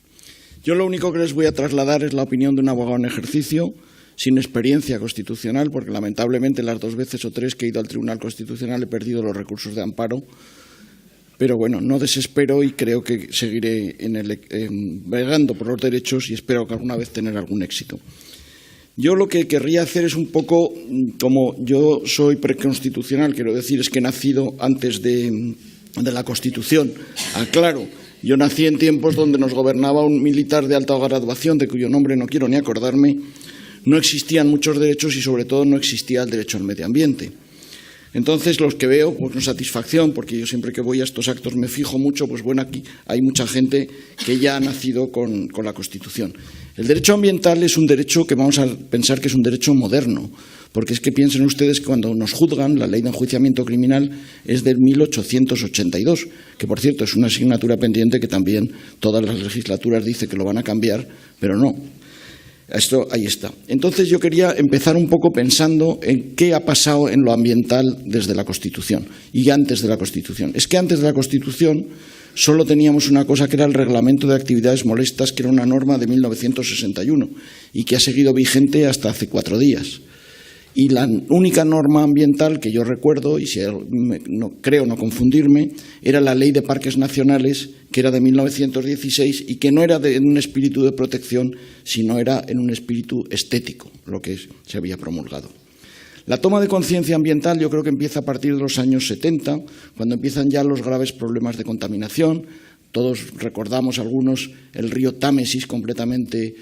Yo lo único que les voy a trasladar es la opinión de un abogado en ejercicio, sin experiencia constitucional, porque lamentablemente las 2 veces o 3 que he ido al Tribunal Constitucional he perdido los recursos de amparo. Pero bueno, no desespero y creo que seguiré bregando por los derechos y espero que alguna vez tener algún éxito. Yo lo que querría hacer es un poco, como yo soy preconstitucional, quiero decir, es que he nacido antes de la Constitución. Aclaro, yo nací en tiempos donde nos gobernaba un militar de alta graduación, de cuyo nombre no quiero ni acordarme. No existían muchos derechos y, sobre todo, no existía el derecho al medio ambiente. Entonces, los que veo con satisfacción, porque yo siempre que voy a estos actos me fijo mucho, pues bueno, aquí hay mucha gente que ya ha nacido con la Constitución. El derecho ambiental es un derecho que vamos a pensar que es un derecho moderno, porque es que piensen ustedes que cuando nos juzgan, la ley de enjuiciamiento criminal es del 1882, que por cierto es una asignatura pendiente que también todas las legislaturas dicen que lo van a cambiar, pero no. Esto ahí está. Entonces yo quería empezar un poco pensando en qué ha pasado en lo ambiental desde la Constitución y antes de la Constitución. Es que antes de la Constitución solo teníamos una cosa que era el Reglamento de Actividades Molestas, que era una norma de 1961 y que ha seguido vigente hasta hace 4 días. Y la única norma ambiental que yo recuerdo, y si creo no confundirme, era la Ley de Parques Nacionales, que era de 1916 y que no era en un espíritu de protección, sino era en un espíritu estético, lo que se había promulgado. La toma de conciencia ambiental yo creo que empieza a partir de los años 70, cuando empiezan ya los graves problemas de contaminación. Todos recordamos algunos el río Támesis completamente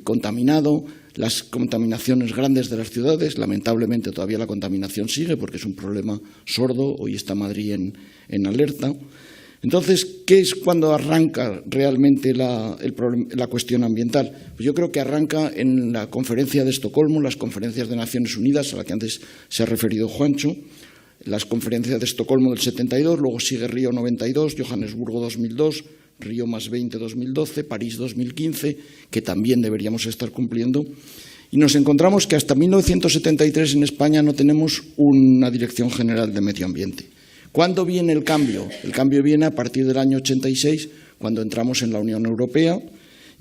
contaminado, las contaminaciones grandes de las ciudades. Lamentablemente todavía la contaminación sigue porque es un problema sordo. Hoy está Madrid en alerta. Entonces, ¿qué es cuando arranca realmente la cuestión ambiental? Pues yo creo que arranca en la Conferencia de Estocolmo, las conferencias de Naciones Unidas, a la que antes se ha referido Juancho, las conferencias de Estocolmo del 72, luego sigue Río 92, Johannesburgo 2002, Río +20 2012, París 2015, que también deberíamos estar cumpliendo. Y nos encontramos que hasta 1973 en España no tenemos una Dirección General de Medio Ambiente. ¿Cuándo viene el cambio? El cambio viene a partir del año 86, cuando entramos en la Unión Europea,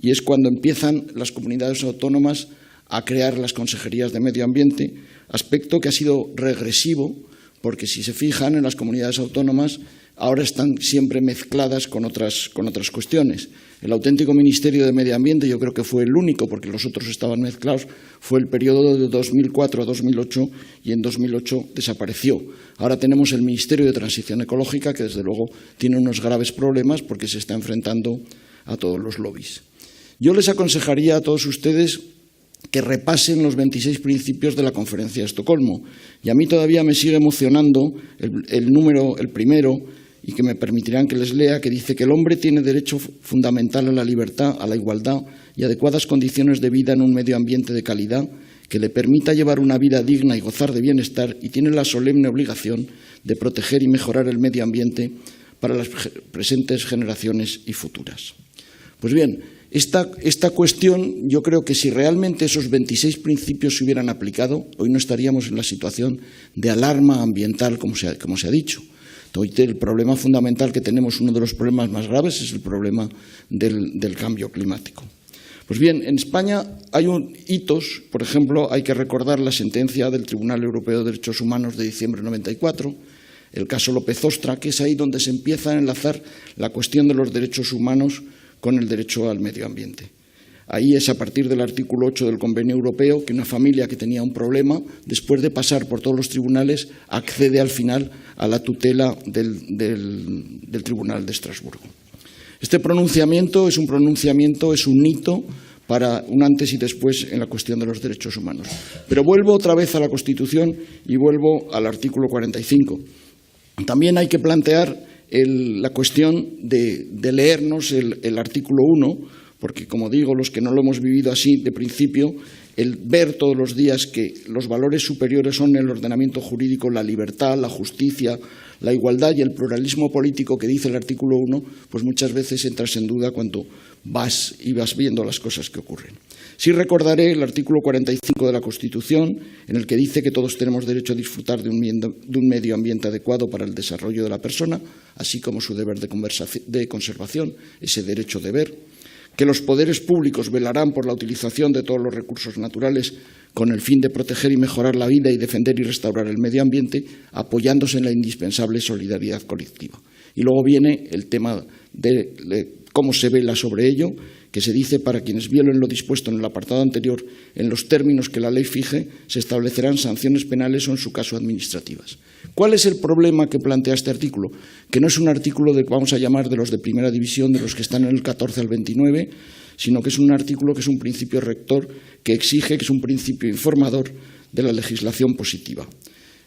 y es cuando empiezan las comunidades autónomas a crear las consejerías de medio ambiente, aspecto que ha sido regresivo, porque si se fijan en las comunidades autónomas ahora están siempre mezcladas con otras cuestiones. El auténtico Ministerio de Medio Ambiente, yo creo que fue el único, porque los otros estaban mezclados, fue el periodo de 2004 a 2008 y en 2008 desapareció. Ahora tenemos el Ministerio de Transición Ecológica, que desde luego tiene unos graves problemas porque se está enfrentando a todos los lobbies. Yo les aconsejaría a todos ustedes que repasen los 26 principios de la Conferencia de Estocolmo. Y a mí todavía me sigue emocionando el primero, y que me permitirán que les lea, que dice que el hombre tiene derecho fundamental a la libertad, a la igualdad y adecuadas condiciones de vida en un medio ambiente de calidad que le permita llevar una vida digna y gozar de bienestar, y tiene la solemne obligación de proteger y mejorar el medio ambiente para las presentes generaciones y futuras. Pues bien, esta cuestión, yo creo que si realmente esos 26 principios se hubieran aplicado, hoy no estaríamos en la situación de alarma ambiental, como se ha dicho. Hoy el problema fundamental que tenemos, uno de los problemas más graves, es el problema del cambio climático. Pues bien, en España hay hitos, por ejemplo, hay que recordar la sentencia del Tribunal Europeo de Derechos Humanos de diciembre de 94, el caso López Ostra, que es ahí donde se empieza a enlazar la cuestión de los derechos humanos con el derecho al medio ambiente. Ahí es a partir del artículo 8 del Convenio Europeo que una familia que tenía un problema, después de pasar por todos los tribunales, accede al final a la tutela del Tribunal de Estrasburgo. Este pronunciamiento es un hito para un antes y después en la cuestión de los derechos humanos. Pero vuelvo otra vez a la Constitución y vuelvo al artículo 45. También hay que plantear la cuestión de leernos el artículo 1, porque, como digo, los que no lo hemos vivido así de principio, el ver todos los días que los valores superiores son el ordenamiento jurídico, la libertad, la justicia, la igualdad y el pluralismo político que dice el artículo 1, pues muchas veces entras en duda cuando vas viendo las cosas que ocurren. Sí recordaré el artículo 45 de la Constitución, en el que dice que todos tenemos derecho a disfrutar de un medio ambiente adecuado para el desarrollo de la persona, así como su deber de conservación, ese derecho-deber, que los poderes públicos velarán por la utilización de todos los recursos naturales con el fin de proteger y mejorar la vida y defender y restaurar el medio ambiente, apoyándose en la indispensable solidaridad colectiva. Y luego viene el tema de cómo se vela sobre ello, que se dice: para quienes violen lo dispuesto en el apartado anterior, en los términos que la ley fije, se establecerán sanciones penales o, en su caso, administrativas. ¿Cuál es el problema que plantea este artículo? Que no es un artículo vamos a llamar, de los de primera división, de los que están en el 14 al 29, sino que es un artículo que es un principio rector que exige, que es un principio informador de la legislación positiva.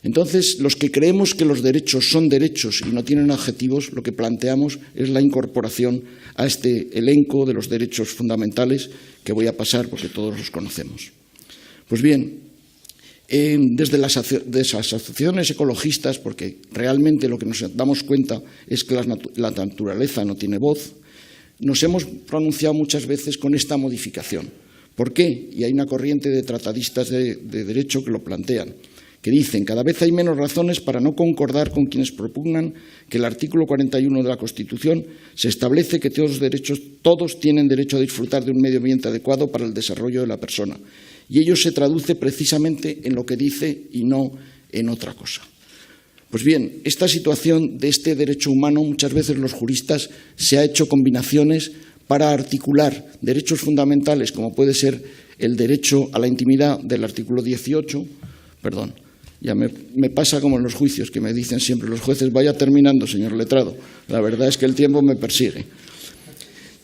Entonces, los que creemos que los derechos son derechos y no tienen adjetivos, lo que planteamos es la incorporación a este elenco de los derechos fundamentales que voy a pasar porque todos los conocemos. Pues bien, desde las asociaciones ecologistas, porque realmente lo que nos damos cuenta es que la naturaleza no tiene voz, nos hemos pronunciado muchas veces con esta modificación. ¿Por qué? Y hay una corriente de tratadistas de derecho que lo plantean, que dicen: cada vez hay menos razones para no concordar con quienes propugnan que el artículo 41 de la Constitución se establece que todos tienen derecho a disfrutar de un medio ambiente adecuado para el desarrollo de la persona. Y ello se traduce precisamente en lo que dice y no en otra cosa. Pues bien, esta situación de este derecho humano, muchas veces los juristas se ha hecho combinaciones para articular derechos fundamentales, como puede ser el derecho a la intimidad del artículo 18, perdón, ya me pasa como en los juicios, que me dicen siempre los jueces: vaya terminando, señor letrado. La verdad es que el tiempo me persigue.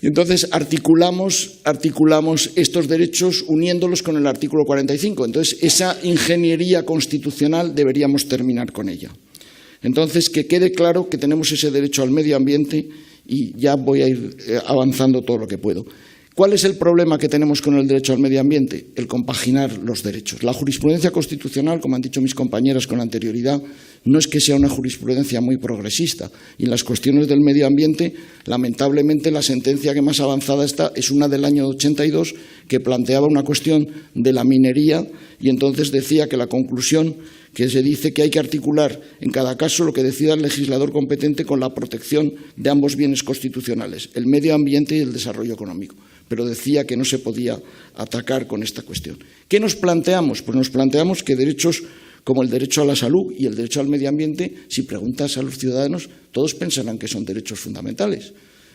Y entonces articulamos estos derechos uniéndolos con el artículo 45. Entonces, esa ingeniería constitucional deberíamos terminar con ella. Entonces, que quede claro que tenemos ese derecho al medio ambiente, y ya voy a ir avanzando todo lo que puedo. ¿Cuál es el problema que tenemos con el derecho al medio ambiente? El compaginar los derechos. La jurisprudencia constitucional, como han dicho mis compañeras con anterioridad, no es que sea una jurisprudencia muy progresista. Y en las cuestiones del medio ambiente, lamentablemente, la sentencia que más avanzada está es una del año 82, que planteaba una cuestión de la minería, y entonces decía que la conclusión, que se dice que hay que articular en cada caso lo que decida el legislador competente con la protección de ambos bienes constitucionales, el medio ambiente y el desarrollo económico. Pero decía que no se podía atacar con esta cuestión. ¿Qué nos planteamos? Pues nos planteamos que derechos como el derecho a la salud y el derecho al medio ambiente, si preguntas a los ciudadanos, todos pensarán que son derechos fundamentales,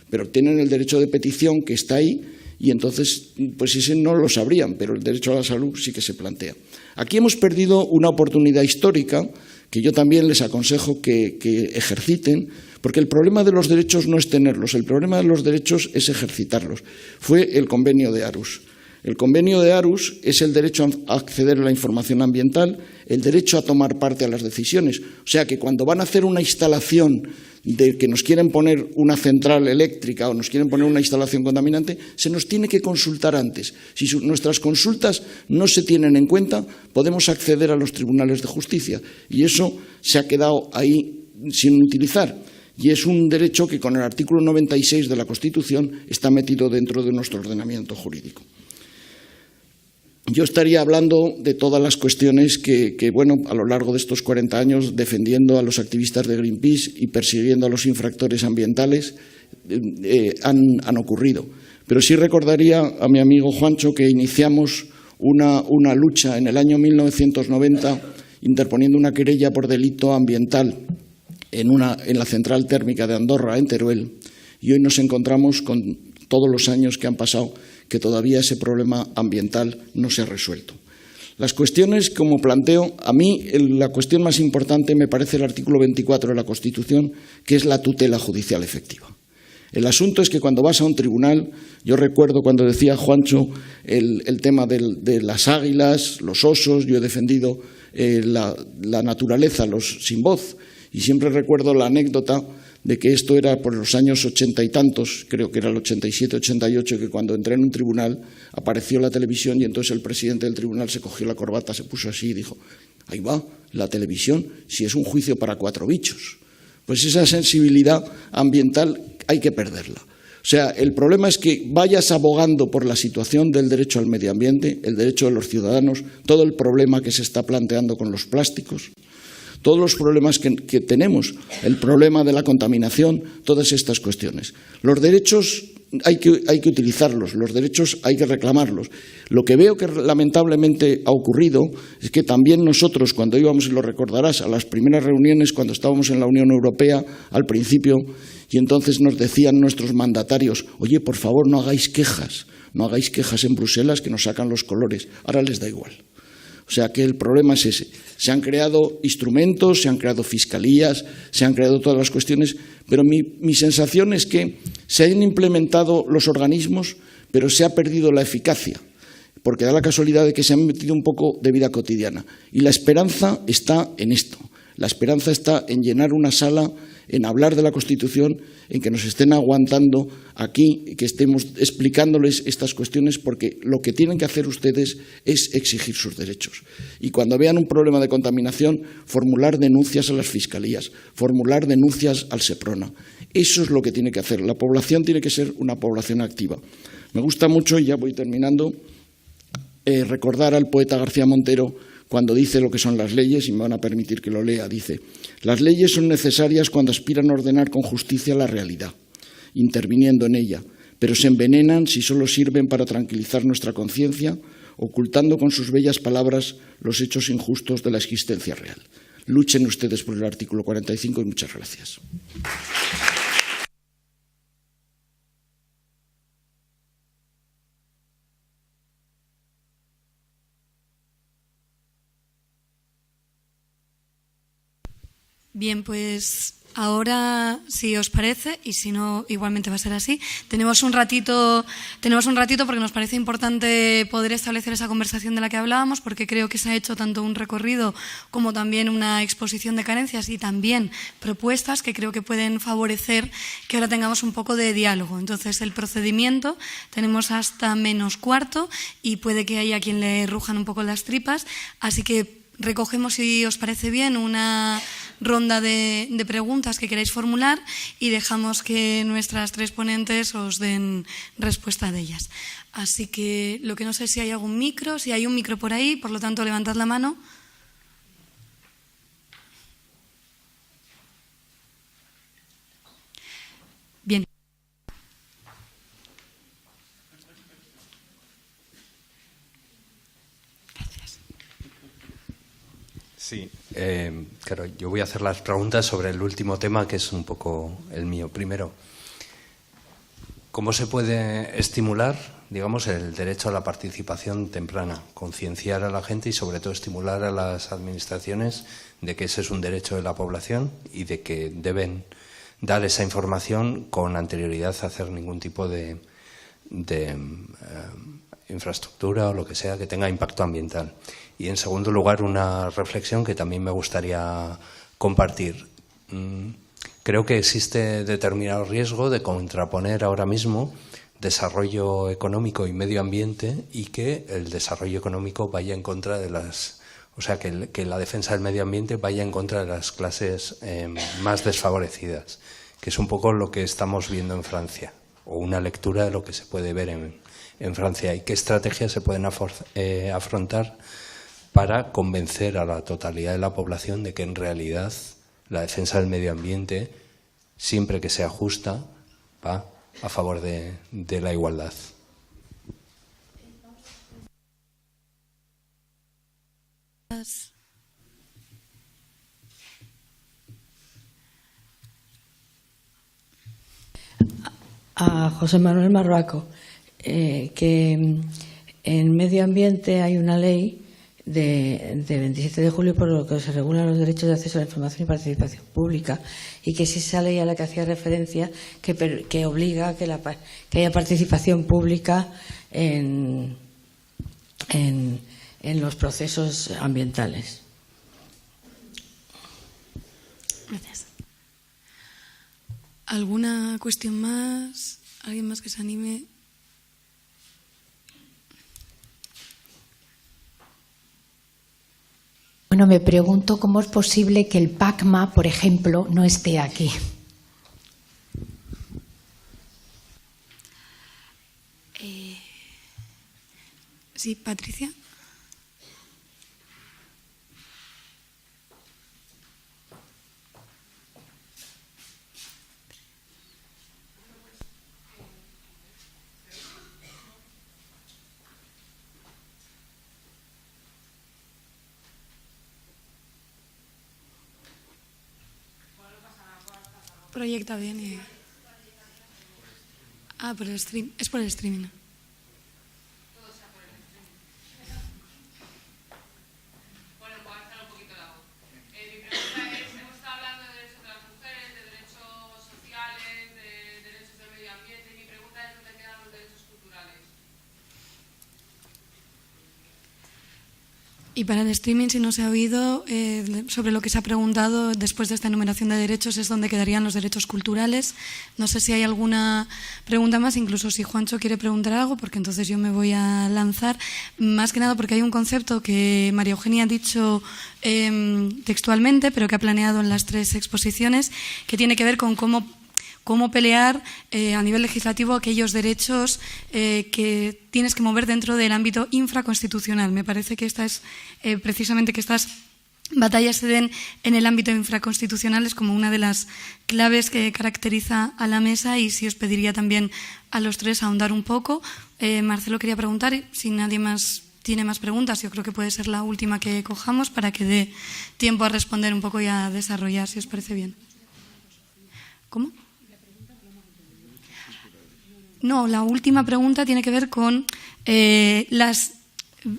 pero tienen el derecho de petición, que está ahí, y entonces pues ese no lo sabrían, pero el derecho a la salud sí que se plantea. Aquí hemos perdido una oportunidad histórica que yo también les aconsejo que ejerciten, porque el problema de los derechos no es tenerlos, el problema de los derechos es ejercitarlos. Fue el Convenio de Aarhus. El Convenio de Aarhus es el derecho a acceder a la información ambiental, el derecho a tomar parte a las decisiones. O sea que cuando van a hacer una instalación de que nos quieren poner una central eléctrica o nos quieren poner una instalación contaminante, se nos tiene que consultar antes. Si nuestras consultas no se tienen en cuenta, podemos acceder a los tribunales de justicia y eso se ha quedado ahí sin utilizar. Y es un derecho que con el artículo 96 de la Constitución está metido dentro de nuestro ordenamiento jurídico. Yo estaría hablando de todas las cuestiones que, bueno, a lo largo de estos 40 años, defendiendo a los activistas de Greenpeace y persiguiendo a los infractores ambientales, han ocurrido. Pero sí recordaría a mi amigo Juancho que iniciamos una lucha en el año 1990 interponiendo una querella por delito ambiental en la central térmica de Andorra, en Teruel, y hoy nos encontramos con todos los años que han pasado que todavía ese problema ambiental no se ha resuelto. Las cuestiones, como planteo, a mí la cuestión más importante me parece el artículo 24 de la Constitución, que es la tutela judicial efectiva. El asunto es que cuando vas a un tribunal, yo recuerdo cuando decía Juancho el tema de las águilas, los osos, yo he defendido la naturaleza, los sin voz, y siempre recuerdo la anécdota de que esto era por los años 80 y tantos, creo que era el 87, 88, que cuando entré en un tribunal apareció la televisión y entonces el presidente del tribunal se cogió la corbata, se puso así y dijo, ahí va, la televisión, si es un juicio para 4 bichos. Pues esa sensibilidad ambiental hay que perderla. O sea, el problema es que vayas abogando por la situación del derecho al medio ambiente, el derecho de los ciudadanos, todo el problema que se está planteando con los plásticos, todos los problemas que tenemos, el problema de la contaminación, todas estas cuestiones. Los derechos hay que utilizarlos, los derechos hay que reclamarlos. Lo que veo que lamentablemente ha ocurrido es que también nosotros, cuando íbamos, y lo recordarás, a las primeras reuniones cuando estábamos en la Unión Europea, al principio, y entonces nos decían nuestros mandatarios, oye, por favor, no hagáis quejas en Bruselas que nos sacan los colores. Ahora les da igual. O sea que el problema es ese. Se han creado instrumentos, se han creado fiscalías, se han creado todas las cuestiones, pero mi sensación es que se han implementado los organismos, pero se ha perdido la eficacia, porque da la casualidad de que se han metido un poco de vida cotidiana. Y la esperanza está en esto. La esperanza está en llenar una sala, en hablar de la Constitución, en que nos estén aguantando aquí, que estemos explicándoles estas cuestiones, porque lo que tienen que hacer ustedes es exigir sus derechos. Y cuando vean un problema de contaminación, formular denuncias a las fiscalías, formular denuncias al Seprona. Eso es lo que tiene que hacer. La población tiene que ser una población activa. Me gusta mucho, y ya voy terminando, recordar al poeta García Montero cuando dice lo que son las leyes, y me van a permitir que lo lea, dice: las leyes son necesarias cuando aspiran a ordenar con justicia la realidad, interviniendo en ella, pero se envenenan si solo sirven para tranquilizar nuestra conciencia, ocultando con sus bellas palabras los hechos injustos de la existencia real. Luchen ustedes por el artículo 45 y muchas gracias. Bien, pues ahora, si os parece, y si no, igualmente va a ser así, tenemos un ratito porque nos parece importante poder establecer esa conversación de la que hablábamos, porque creo que se ha hecho tanto un recorrido como también una exposición de carencias y también propuestas que creo que pueden favorecer que ahora tengamos un poco de diálogo. Entonces, el procedimiento tenemos hasta -4 y puede que haya quien le rujan un poco las tripas, así que recogemos, si os parece bien, una ronda de preguntas que queráis formular y dejamos que nuestras 3 ponentes os den respuesta de ellas. Así que lo que no sé si hay algún micro, si hay un micro por ahí, por lo tanto levantad la mano. Bien. Sí, claro, yo voy a hacer las preguntas sobre el último tema, que es un poco el mío. Primero, ¿cómo se puede estimular, digamos, el derecho a la participación temprana? Concienciar a la gente y, sobre todo, estimular a las administraciones de que ese es un derecho de la población y de que deben dar esa información con anterioridad a hacer ningún tipo de infraestructura o lo que sea que tenga impacto ambiental. Y, en segundo lugar, una reflexión que también me gustaría compartir. creo que existe determinado riesgo de contraponer ahora mismo desarrollo económico y medio ambiente y que el desarrollo económico vaya en contra de las... O sea, que la defensa del medio ambiente vaya en contra de las clases más desfavorecidas, que es un poco lo que estamos viendo en Francia, o una lectura de lo que se puede ver en Francia. ¿Y qué estrategias se pueden afrontar para convencer a la totalidad de la población de que en realidad la defensa del medio ambiente, siempre que sea justa, va a favor de la igualdad? A José Manuel Marruaco, que en medio ambiente hay una ley de 27 de julio por lo que se regulan los derechos de acceso a la información y participación pública, y que es esa ley a la que hacía referencia que obliga a que haya participación pública en los procesos ambientales. Gracias. ¿Alguna cuestión más? ¿Alguien más que se anime? Bueno, me pregunto cómo es posible que el PACMA, por ejemplo, no esté aquí. Sí, Patricia. Proyecta bien. Por el stream. Es por el streaming. Bueno, puedo alzar un poquito la voz. Mi pregunta es, hemos estado hablando de derechos de las mujeres, de derechos sociales, de derechos del medio ambiente, y mi pregunta es dónde quedan los derechos culturales. Y para el streaming, si no se ha oído, sobre lo que se ha preguntado después de esta enumeración de derechos es dónde quedarían los derechos culturales. No sé si hay alguna pregunta más, incluso si Juancho quiere preguntar algo, porque entonces yo me voy a lanzar. Más que nada porque hay un concepto que María Eugenia ha dicho textualmente, pero que ha planeado en las 3 exposiciones, que tiene que ver con cómo pelear a nivel legislativo aquellos derechos que tienes que mover dentro del ámbito infraconstitucional. Me parece que precisamente que estas batallas se den en el ámbito infraconstitucional es como una de las claves que caracteriza a la mesa, y sí os pediría también a los 3 ahondar un poco. Marcelo quería preguntar, si nadie más tiene más preguntas, yo creo que puede ser la última que cojamos para que dé tiempo a responder un poco y a desarrollar, si os parece bien. ¿Cómo? No, la última pregunta tiene que ver con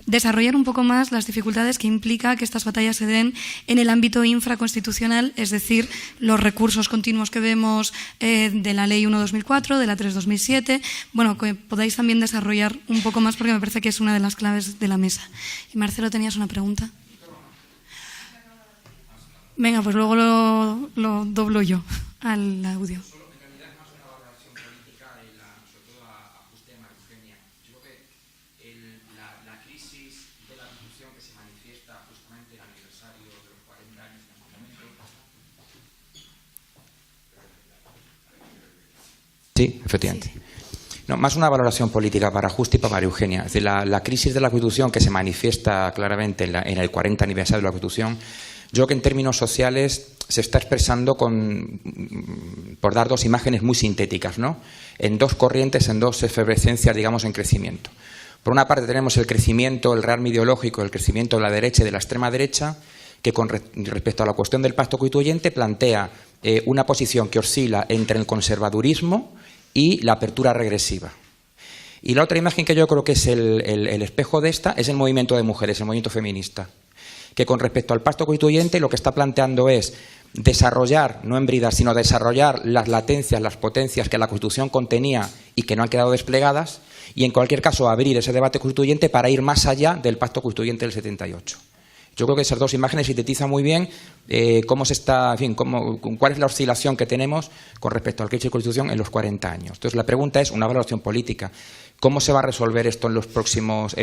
desarrollar un poco más las dificultades que implica que estas batallas se den en el ámbito infraconstitucional, es decir, los recursos continuos que vemos de la Ley 1/2004, de la 3/2007, bueno, que podáis también desarrollar un poco más porque me parece que es una de las claves de la mesa. Y Marcelo, ¿tenías una pregunta? Venga, pues luego lo doblo yo al audio. Sí, efectivamente. No, más una valoración política para Justa y para María Eugenia. Es decir, la crisis de la Constitución que se manifiesta claramente en el 40 aniversario de la Constitución, yo creo que en términos sociales se está expresando por dar 2 imágenes muy sintéticas, ¿no? En 2 corrientes, en 2 efervescencias, digamos, en crecimiento. Por una parte tenemos el crecimiento, el rearme ideológico, el crecimiento de la derecha y de la extrema derecha, que con respecto a la cuestión del pacto constituyente plantea una posición que oscila entre el conservadurismo y la apertura regresiva. Y la otra imagen que yo creo que es el espejo de esta es el movimiento de mujeres, el movimiento feminista, que con respecto al pacto constituyente lo que está planteando es desarrollar, no embridar, sino desarrollar las latencias, las potencias que la Constitución contenía y que no han quedado desplegadas, y en cualquier caso abrir ese debate constituyente para ir más allá del pacto constituyente del 78. Yo creo que esas dos imágenes sintetizan muy bien cómo se está, en fin, cuál es la oscilación que tenemos con respecto al derecho de constitución en los 40 años. Entonces, la pregunta es una valoración política. ¿Cómo se va a resolver esto en los próximos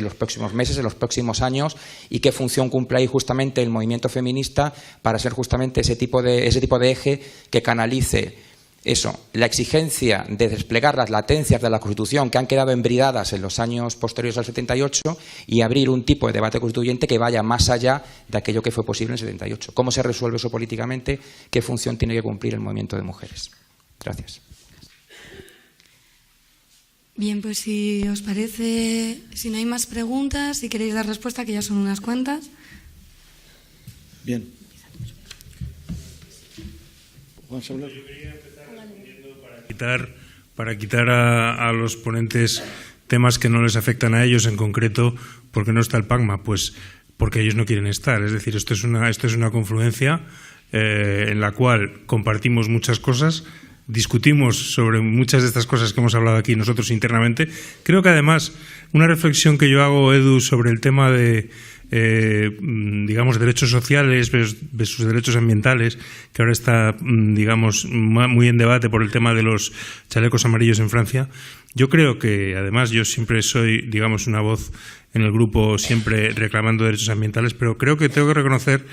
meses, en los próximos años? ¿Y qué función cumple ahí justamente el movimiento feminista para ser justamente ese tipo de eje que canalice eso, la exigencia de desplegar las latencias de la Constitución que han quedado embridadas en los años posteriores al 78 y abrir un tipo de debate constituyente que vaya más allá de aquello que fue posible en el 78? ¿Cómo se resuelve eso políticamente? ¿Qué función tiene que cumplir el movimiento de mujeres? Gracias. Bien, pues si os parece, si no hay más preguntas, si queréis dar respuesta, que ya son unas cuantas. Bien. Vamos a hablar. Para quitar a los ponentes temas que no les afectan a ellos, en concreto, ¿por qué no está el PACMA? Pues porque ellos no quieren estar. Es decir, esto es una confluencia en la cual compartimos muchas cosas, discutimos sobre muchas de estas cosas que hemos hablado aquí nosotros internamente. Creo que además una reflexión que yo hago, Edu, sobre el tema de digamos, derechos sociales versus derechos ambientales, que ahora está, digamos, muy en debate por el tema de los chalecos amarillos en Francia. Yo creo que, además, yo siempre soy, digamos, una voz en el grupo siempre reclamando derechos ambientales, pero creo que tengo que reconocer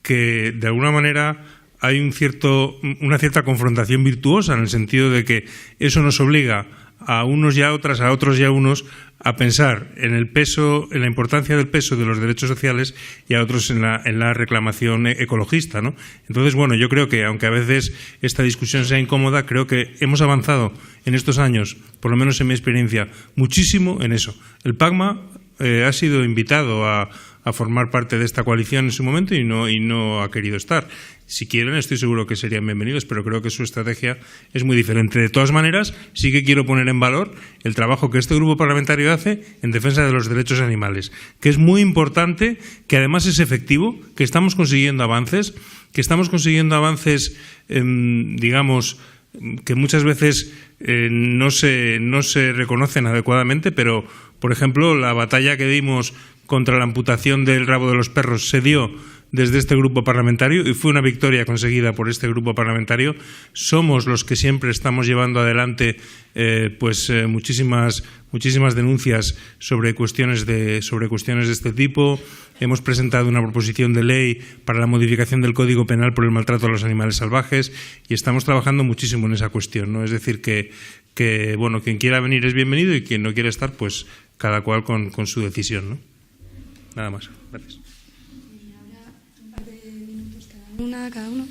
que, de alguna manera, hay una cierta confrontación virtuosa, en el sentido de que eso nos obliga a unos y a otras, a otros y a unos, a pensar en el peso, en la importancia del peso de los derechos sociales, y a otros en la reclamación ecologista, ¿no? Entonces, bueno, yo creo que, aunque a veces esta discusión sea incómoda, creo que hemos avanzado en estos años, por lo menos en mi experiencia, muchísimo en eso. El PACMA ha sido invitado a formar parte de esta coalición en su momento y no ha querido estar. Si quieren, estoy seguro que serían bienvenidos, pero creo que su estrategia es muy diferente. De todas maneras, sí que quiero poner en valor el trabajo que este grupo parlamentario hace en defensa de los derechos animales, que es muy importante, que además es efectivo, que estamos consiguiendo avances, digamos, que muchas veces no se reconocen adecuadamente, pero, por ejemplo, la batalla que dimos contra la amputación del rabo de los perros se dio desde este grupo parlamentario y fue una victoria conseguida por este grupo parlamentario. Somos los que siempre estamos llevando adelante muchísimas denuncias sobre cuestiones de este tipo. Hemos presentado una proposición de ley para la modificación del Código Penal por el maltrato a los animales salvajes y estamos trabajando muchísimo en esa cuestión, ¿no? Es decir, que bueno, quien quiera venir es bienvenido y quien no quiera estar, pues cada cual con su decisión, ¿no? Nada más. Gracias. Cada uno.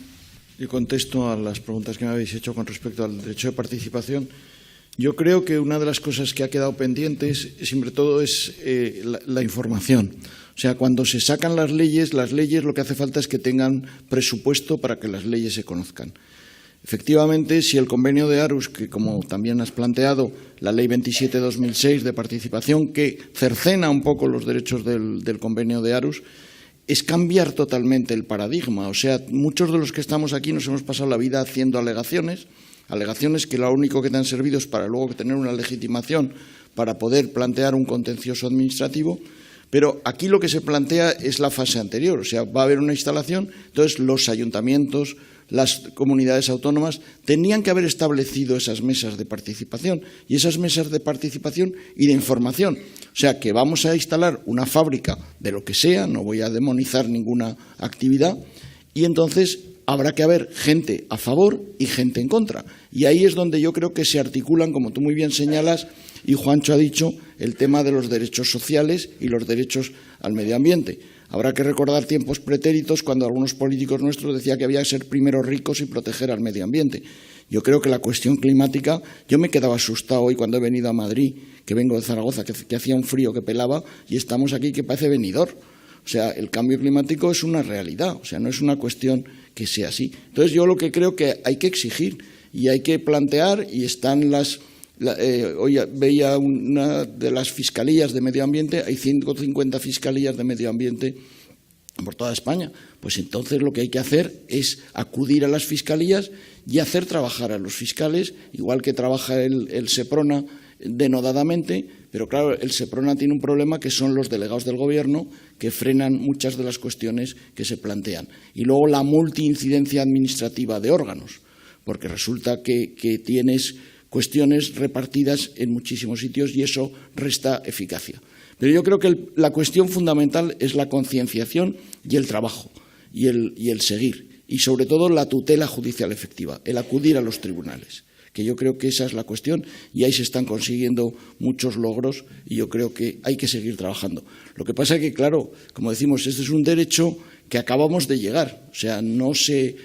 Yo contesto a las preguntas que me habéis hecho con respecto al derecho de participación. Yo creo que una de las cosas que ha quedado pendientes, sobre todo, es la información. O sea, cuando se sacan las leyes lo que hace falta es que tengan presupuesto para que las leyes se conozcan. Efectivamente, si el convenio de Aarhus, que como también has planteado, la ley 27/2006 de participación, que cercena un poco los derechos del convenio de Aarhus, es cambiar totalmente el paradigma. O sea, muchos de los que estamos aquí nos hemos pasado la vida haciendo alegaciones que lo único que te han servido es para luego tener una legitimación para poder plantear un contencioso administrativo, pero aquí lo que se plantea es la fase anterior. O sea, va a haber una instalación, entonces los ayuntamientos, las comunidades autónomas tenían que haber establecido esas mesas de participación y esas mesas de participación y de información. O sea, que vamos a instalar una fábrica de lo que sea, no voy a demonizar ninguna actividad, y entonces habrá que haber gente a favor y gente en contra. Y ahí es donde yo creo que se articulan, como tú muy bien señalas, y Juancho ha dicho, el tema de los derechos sociales y los derechos al medio ambiente. Habrá que recordar tiempos pretéritos cuando algunos políticos nuestros decían que había que ser primero ricos y proteger al medio ambiente. Yo creo que la cuestión climática, yo me quedaba asustado hoy cuando he venido a Madrid, que vengo de Zaragoza, que hacía un frío que pelaba, y estamos aquí que parece Benidorm. O sea, el cambio climático es una realidad, o sea, no es una cuestión que sea así. Entonces, yo lo que creo que hay que exigir y hay que plantear, y están hoy veía una de las fiscalías de medio ambiente, hay 150 fiscalías de medio ambiente por toda España. Pues entonces lo que hay que hacer es acudir a las fiscalías y hacer trabajar a los fiscales, igual que trabaja el SEPRONA denodadamente, pero claro, el Seprona tiene un problema que son los delegados del Gobierno que frenan muchas de las cuestiones que se plantean. Y luego la multiincidencia administrativa de órganos, porque resulta que tienes cuestiones repartidas en muchísimos sitios y eso resta eficacia. Pero yo creo que la cuestión fundamental es la concienciación y el trabajo y el seguir, y sobre todo la tutela judicial efectiva, el acudir a los tribunales, que yo creo que esa es la cuestión y ahí se están consiguiendo muchos logros y yo creo que hay que seguir trabajando. Lo que pasa es que, claro, como decimos, este es un derecho que acabamos de llegar, o sea, no sé...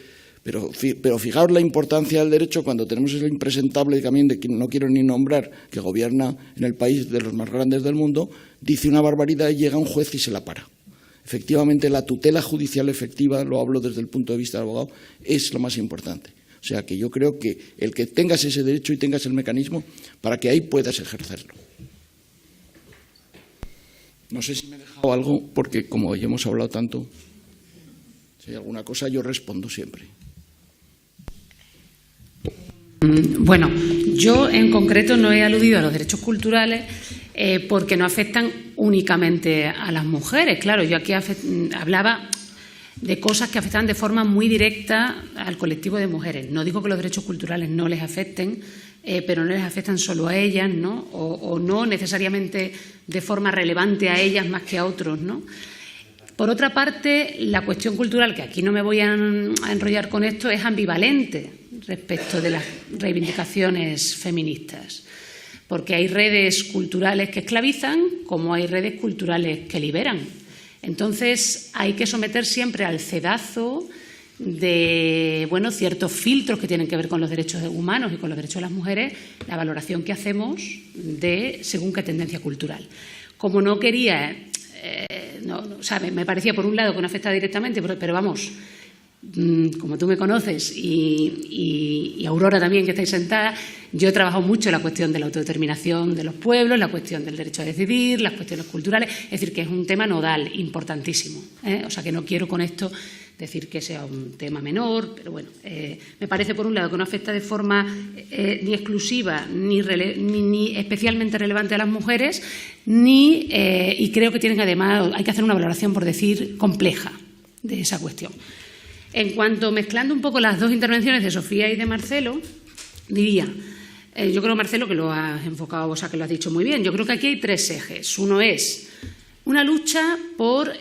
Pero fijaos la importancia del derecho cuando tenemos el impresentable también de quien no quiero ni nombrar, que gobierna en el país de los más grandes del mundo, dice una barbaridad y llega un juez y se la para. Efectivamente, la tutela judicial efectiva, lo hablo desde el punto de vista del abogado, es lo más importante. O sea, que yo creo que el que tengas ese derecho y tengas el mecanismo para que ahí puedas ejercerlo. No sé si me he dejado algo, porque como ya hemos hablado tanto, si hay alguna cosa yo respondo siempre. Bueno, yo en concreto no he aludido a los derechos culturales porque no afectan únicamente a las mujeres. Claro, yo aquí hablaba de cosas que afectan de forma muy directa al colectivo de mujeres. No digo que los derechos culturales no les afecten, pero no les afectan solo a ellas, ¿no? O no necesariamente de forma relevante a ellas más que a otros, ¿no? Por otra parte, la cuestión cultural, que aquí no me voy a enrollar con esto, es ambivalente respecto de las reivindicaciones feministas, porque hay redes culturales que esclavizan como hay redes culturales que liberan. Entonces, hay que someter siempre al cedazo de ciertos filtros que tienen que ver con los derechos humanos y con los derechos de las mujeres, la valoración que hacemos de según qué tendencia cultural. Como no quería... me parecía por un lado que no afecta directamente, pero vamos, como tú me conoces y Aurora también, que estáis sentada, yo he trabajado mucho en la cuestión de la autodeterminación de los pueblos, la cuestión del derecho a decidir, las cuestiones culturales, es decir, que es un tema nodal, importantísimo, O sea, que no quiero con esto decir que sea un tema menor, pero bueno, me parece por un lado que no afecta de forma ni exclusiva ni especialmente relevante a las mujeres, y creo que además hay que hacer una valoración, por decir, compleja de esa cuestión. En cuanto, mezclando un poco las dos intervenciones de Sofía y de Marcelo, diría, yo creo, Marcelo, que lo has enfocado, o sea, que lo has dicho muy bien, yo creo que aquí hay tres ejes. Uno es una lucha por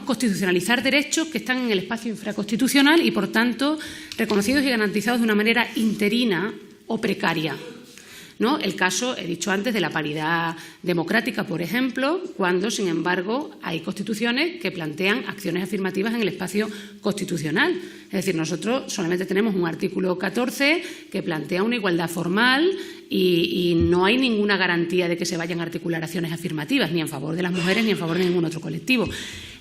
constitucionalizar derechos que están en el espacio infraconstitucional y, por tanto, reconocidos y garantizados de una manera interina o precaria, ¿no? El caso, he dicho antes, de la paridad democrática, por ejemplo, cuando, sin embargo, hay constituciones que plantean acciones afirmativas en el espacio constitucional. Es decir, nosotros solamente tenemos un artículo 14 que plantea una igualdad formal y no hay ninguna garantía de que se vayan a articular acciones afirmativas, ni en favor de las mujeres ni en favor de ningún otro colectivo.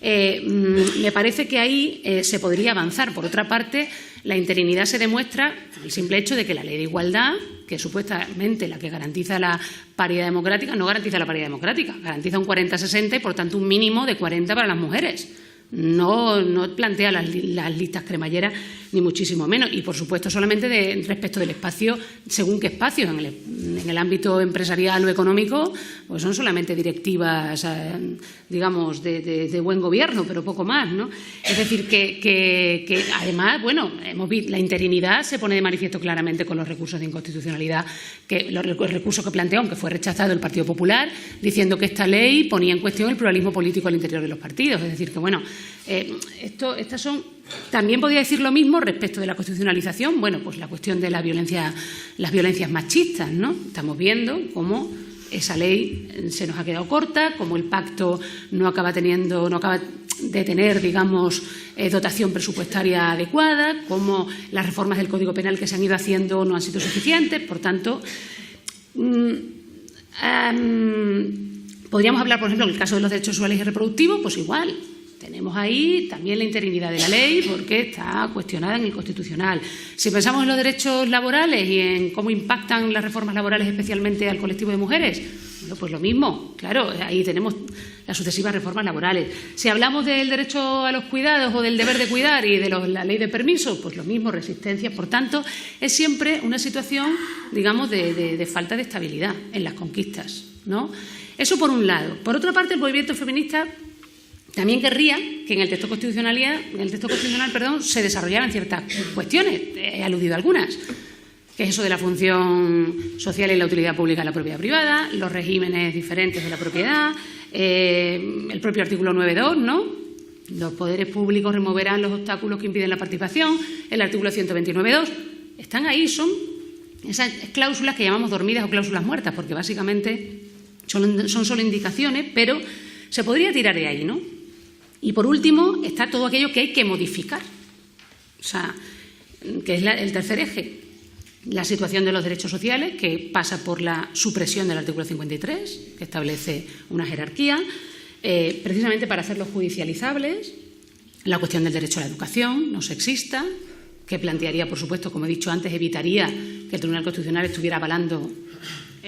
Me parece que ahí se podría avanzar. Por otra parte, la interinidad se demuestra por el simple hecho de que la ley de igualdad, que supuestamente la que garantiza la paridad democrática, no garantiza la paridad democrática, garantiza un 40-60 y, por tanto, un mínimo de 40 para las mujeres. No plantea las listas cremalleras, ni muchísimo menos. Y, por supuesto, solamente respecto del espacio, según qué espacios. En el ámbito empresarial o económico, pues son solamente directivas, digamos, de buen gobierno, pero poco más, ¿no? Es decir, que además, hemos visto, la interinidad se pone de manifiesto claramente con los recursos de inconstitucionalidad, el recurso que planteó, aunque fue rechazado el Partido Popular, diciendo que esta ley ponía en cuestión el pluralismo político al interior de los partidos. Es decir, que estas son... También podría decir lo mismo respecto de la constitucionalización, pues la cuestión de las violencias machistas, ¿no? Estamos viendo cómo esa ley se nos ha quedado corta, cómo el pacto no acaba de tener, digamos, dotación presupuestaria adecuada, cómo las reformas del Código Penal que se han ido haciendo no han sido suficientes. Por tanto, podríamos hablar, por ejemplo, en el caso de los derechos sexuales y reproductivos, pues igual. Tenemos ahí también la interinidad de la ley porque está cuestionada en el Constitucional. Si pensamos en los derechos laborales y en cómo impactan las reformas laborales especialmente al colectivo de mujeres, Bueno, pues lo mismo, claro, ahí tenemos las sucesivas reformas laborales. Si hablamos del derecho a los cuidados o del deber de cuidar y de la ley de permiso, pues lo mismo, resistencia. Por tanto, es siempre una situación, digamos, de falta de estabilidad en las conquistas, ¿no? Eso por un lado. Por otra parte, el movimiento feminista también querría que en el texto constitucional, se desarrollaran ciertas cuestiones. He aludido a algunas. Que es eso de la función social y la utilidad pública de la propiedad privada, los regímenes diferentes de la propiedad, el propio artículo 9.2, ¿no? Los poderes públicos removerán los obstáculos que impiden la participación, el artículo 129.2. Están ahí, son esas cláusulas que llamamos dormidas o cláusulas muertas, porque básicamente son solo indicaciones, pero se podría tirar de ahí, ¿no? Y por último está todo aquello que hay que modificar, o sea, que es el tercer eje. La situación de los derechos sociales, que pasa por la supresión del artículo 53, que establece una jerarquía, precisamente para hacerlos judicializables. La cuestión del derecho a la educación no sexista, que plantearía, por supuesto, como he dicho antes, evitaría que el Tribunal Constitucional estuviera avalando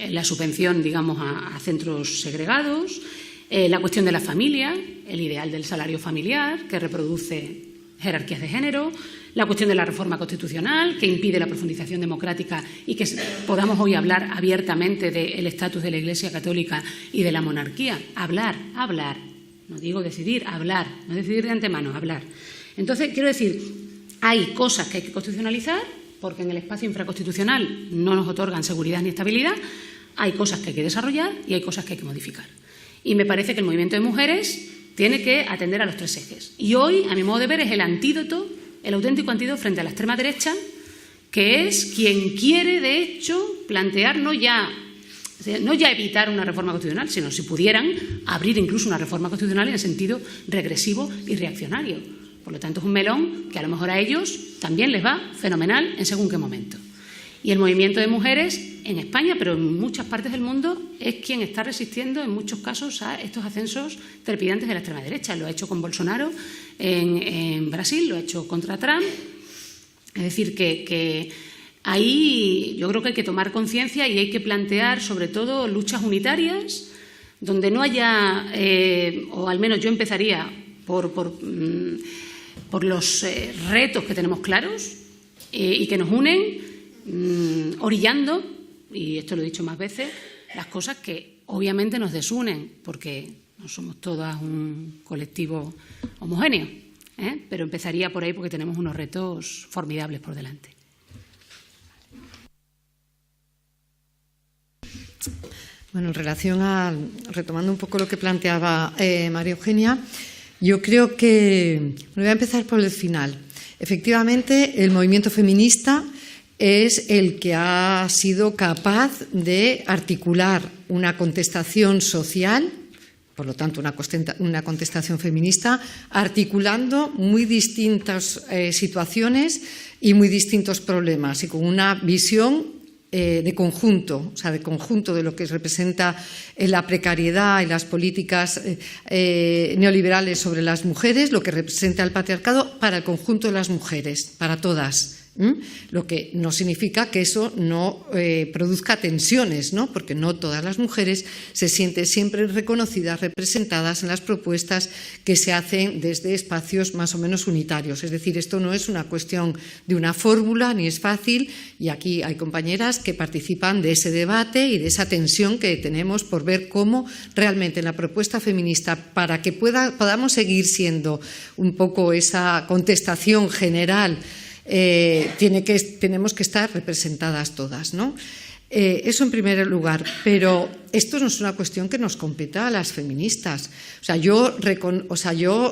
la subvención, digamos, a centros segregados. La cuestión de la familia, el ideal del salario familiar, que reproduce jerarquías de género. La cuestión de la reforma constitucional, que impide la profundización democrática y que podamos hoy hablar abiertamente del estatus de la Iglesia Católica y de la monarquía. Hablar, no digo decidir, hablar, no decidir de antemano, hablar. Entonces, quiero decir, hay cosas que hay que constitucionalizar, porque en el espacio infraconstitucional no nos otorgan seguridad ni estabilidad, hay cosas que hay que desarrollar y hay cosas que hay que modificar. Y me parece que el movimiento de mujeres tiene que atender a los tres ejes. Y hoy, a mi modo de ver, es el antídoto, el auténtico antídoto frente a la extrema derecha, que es quien quiere, de hecho, plantear no ya evitar una reforma constitucional, sino, si pudieran, abrir incluso una reforma constitucional en el sentido regresivo y reaccionario. Por lo tanto, es un melón que a lo mejor a ellos también les va fenomenal en según qué momento. Y el movimiento de mujeres en España, pero en muchas partes del mundo, es quien está resistiendo en muchos casos a estos ascensos trepidantes de la extrema derecha. Lo ha hecho con Bolsonaro en Brasil, lo ha hecho contra Trump. Es decir, que ahí yo creo que hay que tomar conciencia y hay que plantear sobre todo luchas unitarias donde no haya, o al menos yo empezaría por los retos que tenemos claros y que nos unen, orillando, y esto lo he dicho más veces, las cosas que obviamente nos desunen, porque no somos todas un colectivo homogéneo, pero empezaría por ahí porque tenemos unos retos formidables por delante. Bueno, en relación a, retomando un poco lo que planteaba María Eugenia, yo creo que, voy a empezar por el final. Efectivamente, el movimiento feminista es el que ha sido capaz de articular una contestación social, por lo tanto una contestación feminista, articulando muy distintas situaciones y muy distintos problemas y con una visión de conjunto, o sea, de conjunto de lo que representa la precariedad y las políticas neoliberales sobre las mujeres, lo que representa el patriarcado para el conjunto de las mujeres, para todas. Lo que no significa que eso no produzca tensiones, ¿no? Porque no todas las mujeres se sienten siempre reconocidas, representadas en las propuestas que se hacen desde espacios más o menos unitarios. Es decir, esto no es una cuestión de una fórmula, ni es fácil, y aquí hay compañeras que participan de ese debate y de esa tensión que tenemos por ver cómo realmente la propuesta feminista, para que podamos seguir siendo un poco esa contestación general, tenemos que estar representadas todas, ¿no? Eso en primer lugar, pero esto no es una cuestión que nos competa a las feministas. Yo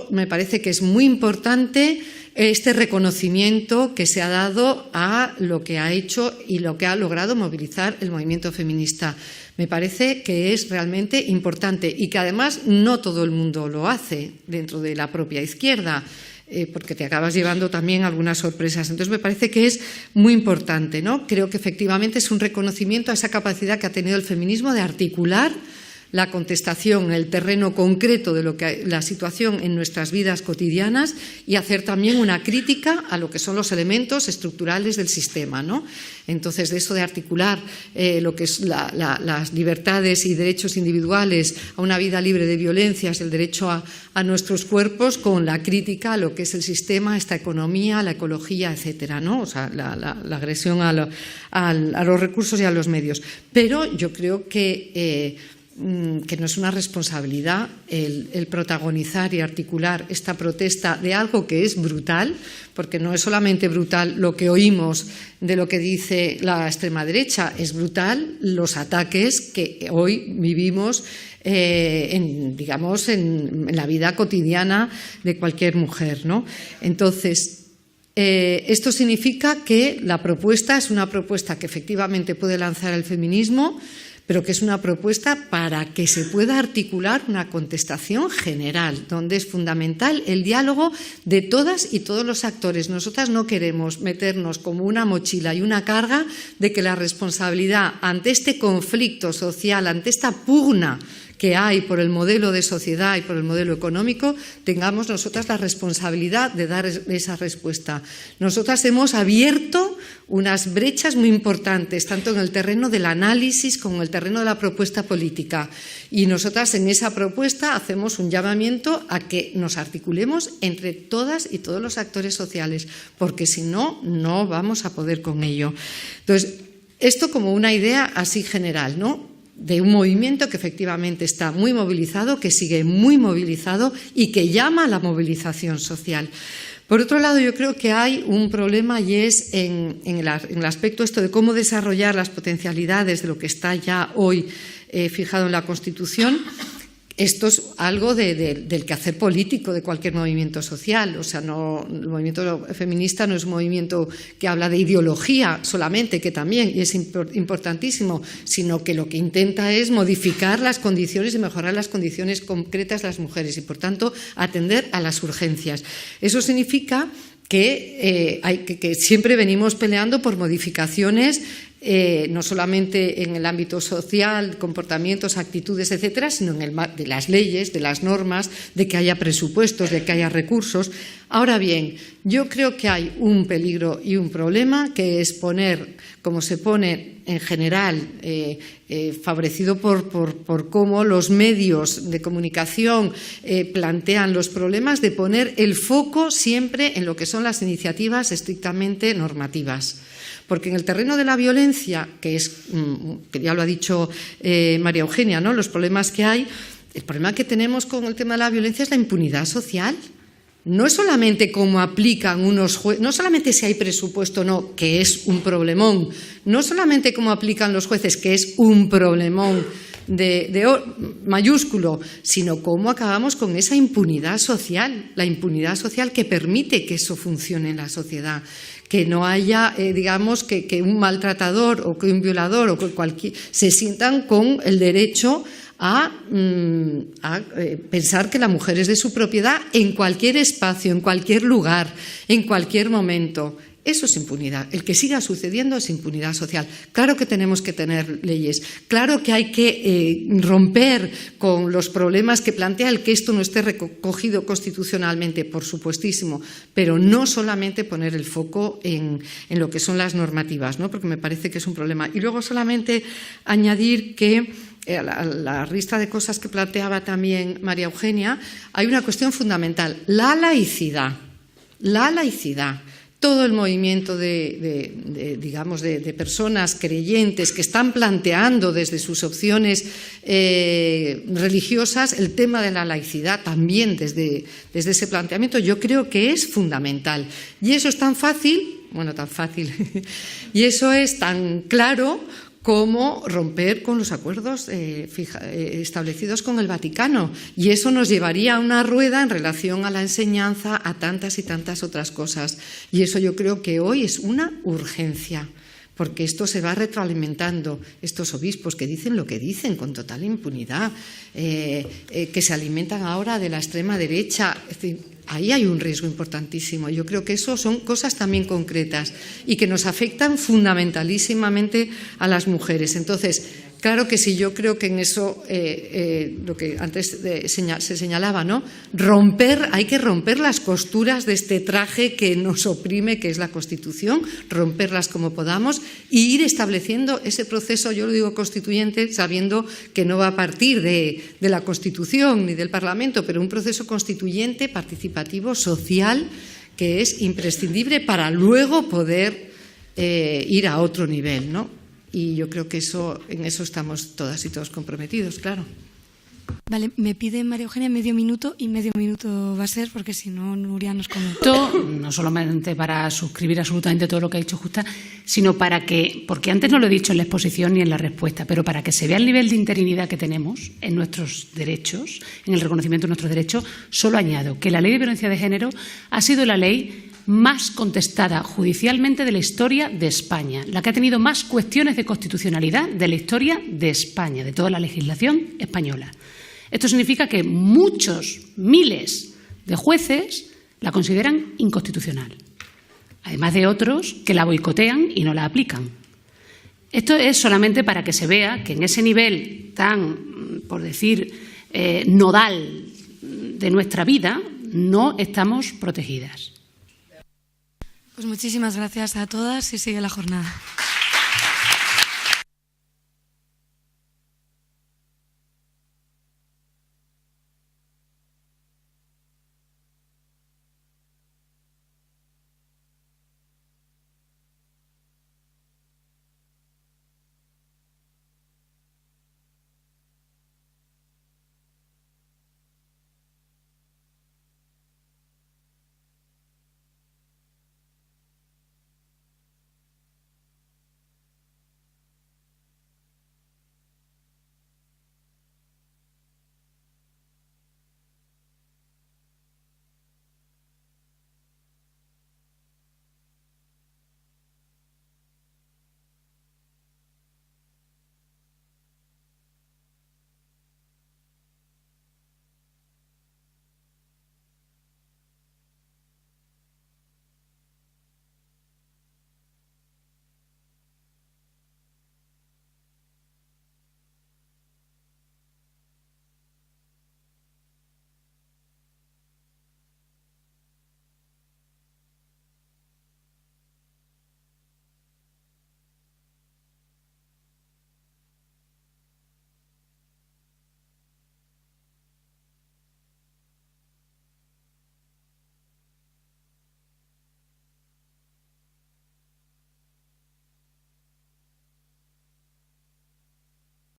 me parece que es muy importante este reconocimiento que se ha dado a lo que ha hecho y lo que ha logrado movilizar el movimiento feminista. Me parece que es realmente importante y que además no todo el mundo lo hace dentro de la propia izquierda. Porque te acabas llevando también algunas sorpresas. Entonces, me parece que es muy importante, ¿no? Creo que efectivamente es un reconocimiento a esa capacidad que ha tenido el feminismo de articular la contestación en el terreno concreto de lo que la situación en nuestras vidas cotidianas y hacer también una crítica a lo que son los elementos estructurales del sistema, ¿no? Entonces, de eso de articular lo que es las libertades y derechos individuales a una vida libre de violencias, el derecho a nuestros cuerpos, con la crítica a lo que es el sistema, esta economía, la ecología, etcétera, ¿no? O sea, la agresión a los recursos y a los medios. Pero yo creo que no es una responsabilidad el protagonizar y articular esta protesta de algo que es brutal, porque no es solamente brutal lo que oímos de lo que dice la extrema derecha, es brutal los ataques que hoy vivimos en la vida cotidiana de cualquier mujer, ¿no? Entonces, esto significa que la propuesta es una propuesta que efectivamente puede lanzar el feminismo, pero que es una propuesta para que se pueda articular una contestación general, donde es fundamental el diálogo de todas y todos los actores. Nosotras no queremos meternos como una mochila y una carga de que la responsabilidad ante este conflicto social, ante esta pugna que hay por el modelo de sociedad y por el modelo económico, tengamos nosotras la responsabilidad de dar esa respuesta. Nosotras hemos abierto unas brechas muy importantes, tanto en el terreno del análisis como en el terreno de la propuesta política. Y nosotras en esa propuesta hacemos un llamamiento a que nos articulemos entre todas y todos los actores sociales, porque si no, no vamos a poder con ello. Entonces, esto como una idea así general, ¿no?, de un movimiento que efectivamente está muy movilizado, que sigue muy movilizado y que llama a la movilización social. Por otro lado, yo creo que hay un problema y es en el aspecto esto de cómo desarrollar las potencialidades de lo que está ya hoy fijado en la Constitución. Esto es algo del quehacer político de cualquier movimiento social. O sea, el movimiento feminista no es un movimiento que habla de ideología solamente, que también y es importantísimo, sino que lo que intenta es modificar las condiciones y mejorar las condiciones concretas de las mujeres y, por tanto, atender a las urgencias. Eso significa que siempre venimos peleando por modificaciones no solamente en el ámbito social, comportamientos, actitudes, etcétera, sino en el de las leyes, de las normas, de que haya presupuestos, de que haya recursos. Ahora bien, yo creo que hay un peligro y un problema, que es poner, como se pone en general, favorecido por cómo los medios de comunicación plantean los problemas, de poner el foco siempre en lo que son las iniciativas estrictamente normativas. Porque en el terreno de la violencia, que ya lo ha dicho María Eugenia, ¿no?, los problemas que hay, el problema que tenemos con el tema de la violencia es la impunidad social. No es solamente cómo aplican unos jueces, no solamente si hay presupuesto o no, que es un problemón, no solamente cómo aplican los jueces, que es un problemón mayúsculo, sino cómo acabamos con esa impunidad social, la impunidad social que permite que eso funcione en la sociedad. Que no haya, que un maltratador o que un violador o que se sientan con el derecho a pensar que la mujer es de su propiedad en cualquier espacio, en cualquier lugar, en cualquier momento. Eso es impunidad. El que siga sucediendo es impunidad social. Claro que tenemos que tener leyes. Claro que hay que romper con los problemas que plantea el que esto no esté recogido constitucionalmente, por supuestísimo, pero no solamente poner el foco en lo que son las normativas, ¿no?, porque me parece que es un problema. Y luego solamente añadir que a la lista de cosas que planteaba también María Eugenia, hay una cuestión fundamental, la laicidad. La laicidad. Todo el movimiento de personas creyentes que están planteando desde sus opciones religiosas el tema de la laicidad también desde ese planteamiento, yo creo que es fundamental. Y eso es tan fácil, y eso es tan claro como romper con los acuerdos establecidos con el Vaticano. Y eso nos llevaría a una rueda en relación a la enseñanza, a tantas y tantas otras cosas. Y eso yo creo que hoy es una urgencia, porque esto se va retroalimentando. Estos obispos que dicen lo que dicen con total impunidad, que se alimentan ahora de la extrema derecha. Es decir, ahí hay un riesgo importantísimo. Yo creo que eso son cosas también concretas y que nos afectan fundamentalísimamente a las mujeres. Entonces, Claro que sí, yo creo que en eso, lo que antes se señalaba, ¿no? Hay que romper las costuras de este traje que nos oprime, que es la Constitución, romperlas como podamos e ir estableciendo ese proceso, yo lo digo constituyente, sabiendo que no va a partir de la Constitución ni del Parlamento, pero un proceso constituyente, participativo, social, que es imprescindible para luego poder ir a otro nivel, ¿no? Y yo creo que en eso estamos todas y todos comprometidos, claro. Vale, me pide María Eugenia medio minuto y medio minuto va a ser, porque si no, Nuria nos come. No solamente para suscribir absolutamente todo lo que ha dicho Justa, sino para que, porque antes no lo he dicho en la exposición ni en la respuesta, pero para que se vea el nivel de interinidad que tenemos en nuestros derechos, en el reconocimiento de nuestros derechos, solo añado que la Ley de Violencia de Género ha sido la ley más contestada judicialmente de la historia de España, la que ha tenido más cuestiones de constitucionalidad de la historia de España, de toda la legislación española. Esto significa que muchos, miles de jueces la consideran inconstitucional, además de otros que la boicotean y no la aplican. Esto es solamente para que se vea que en ese nivel tan, por decir, nodal de nuestra vida, no estamos protegidas. Pues muchísimas gracias a todas y sigue la jornada.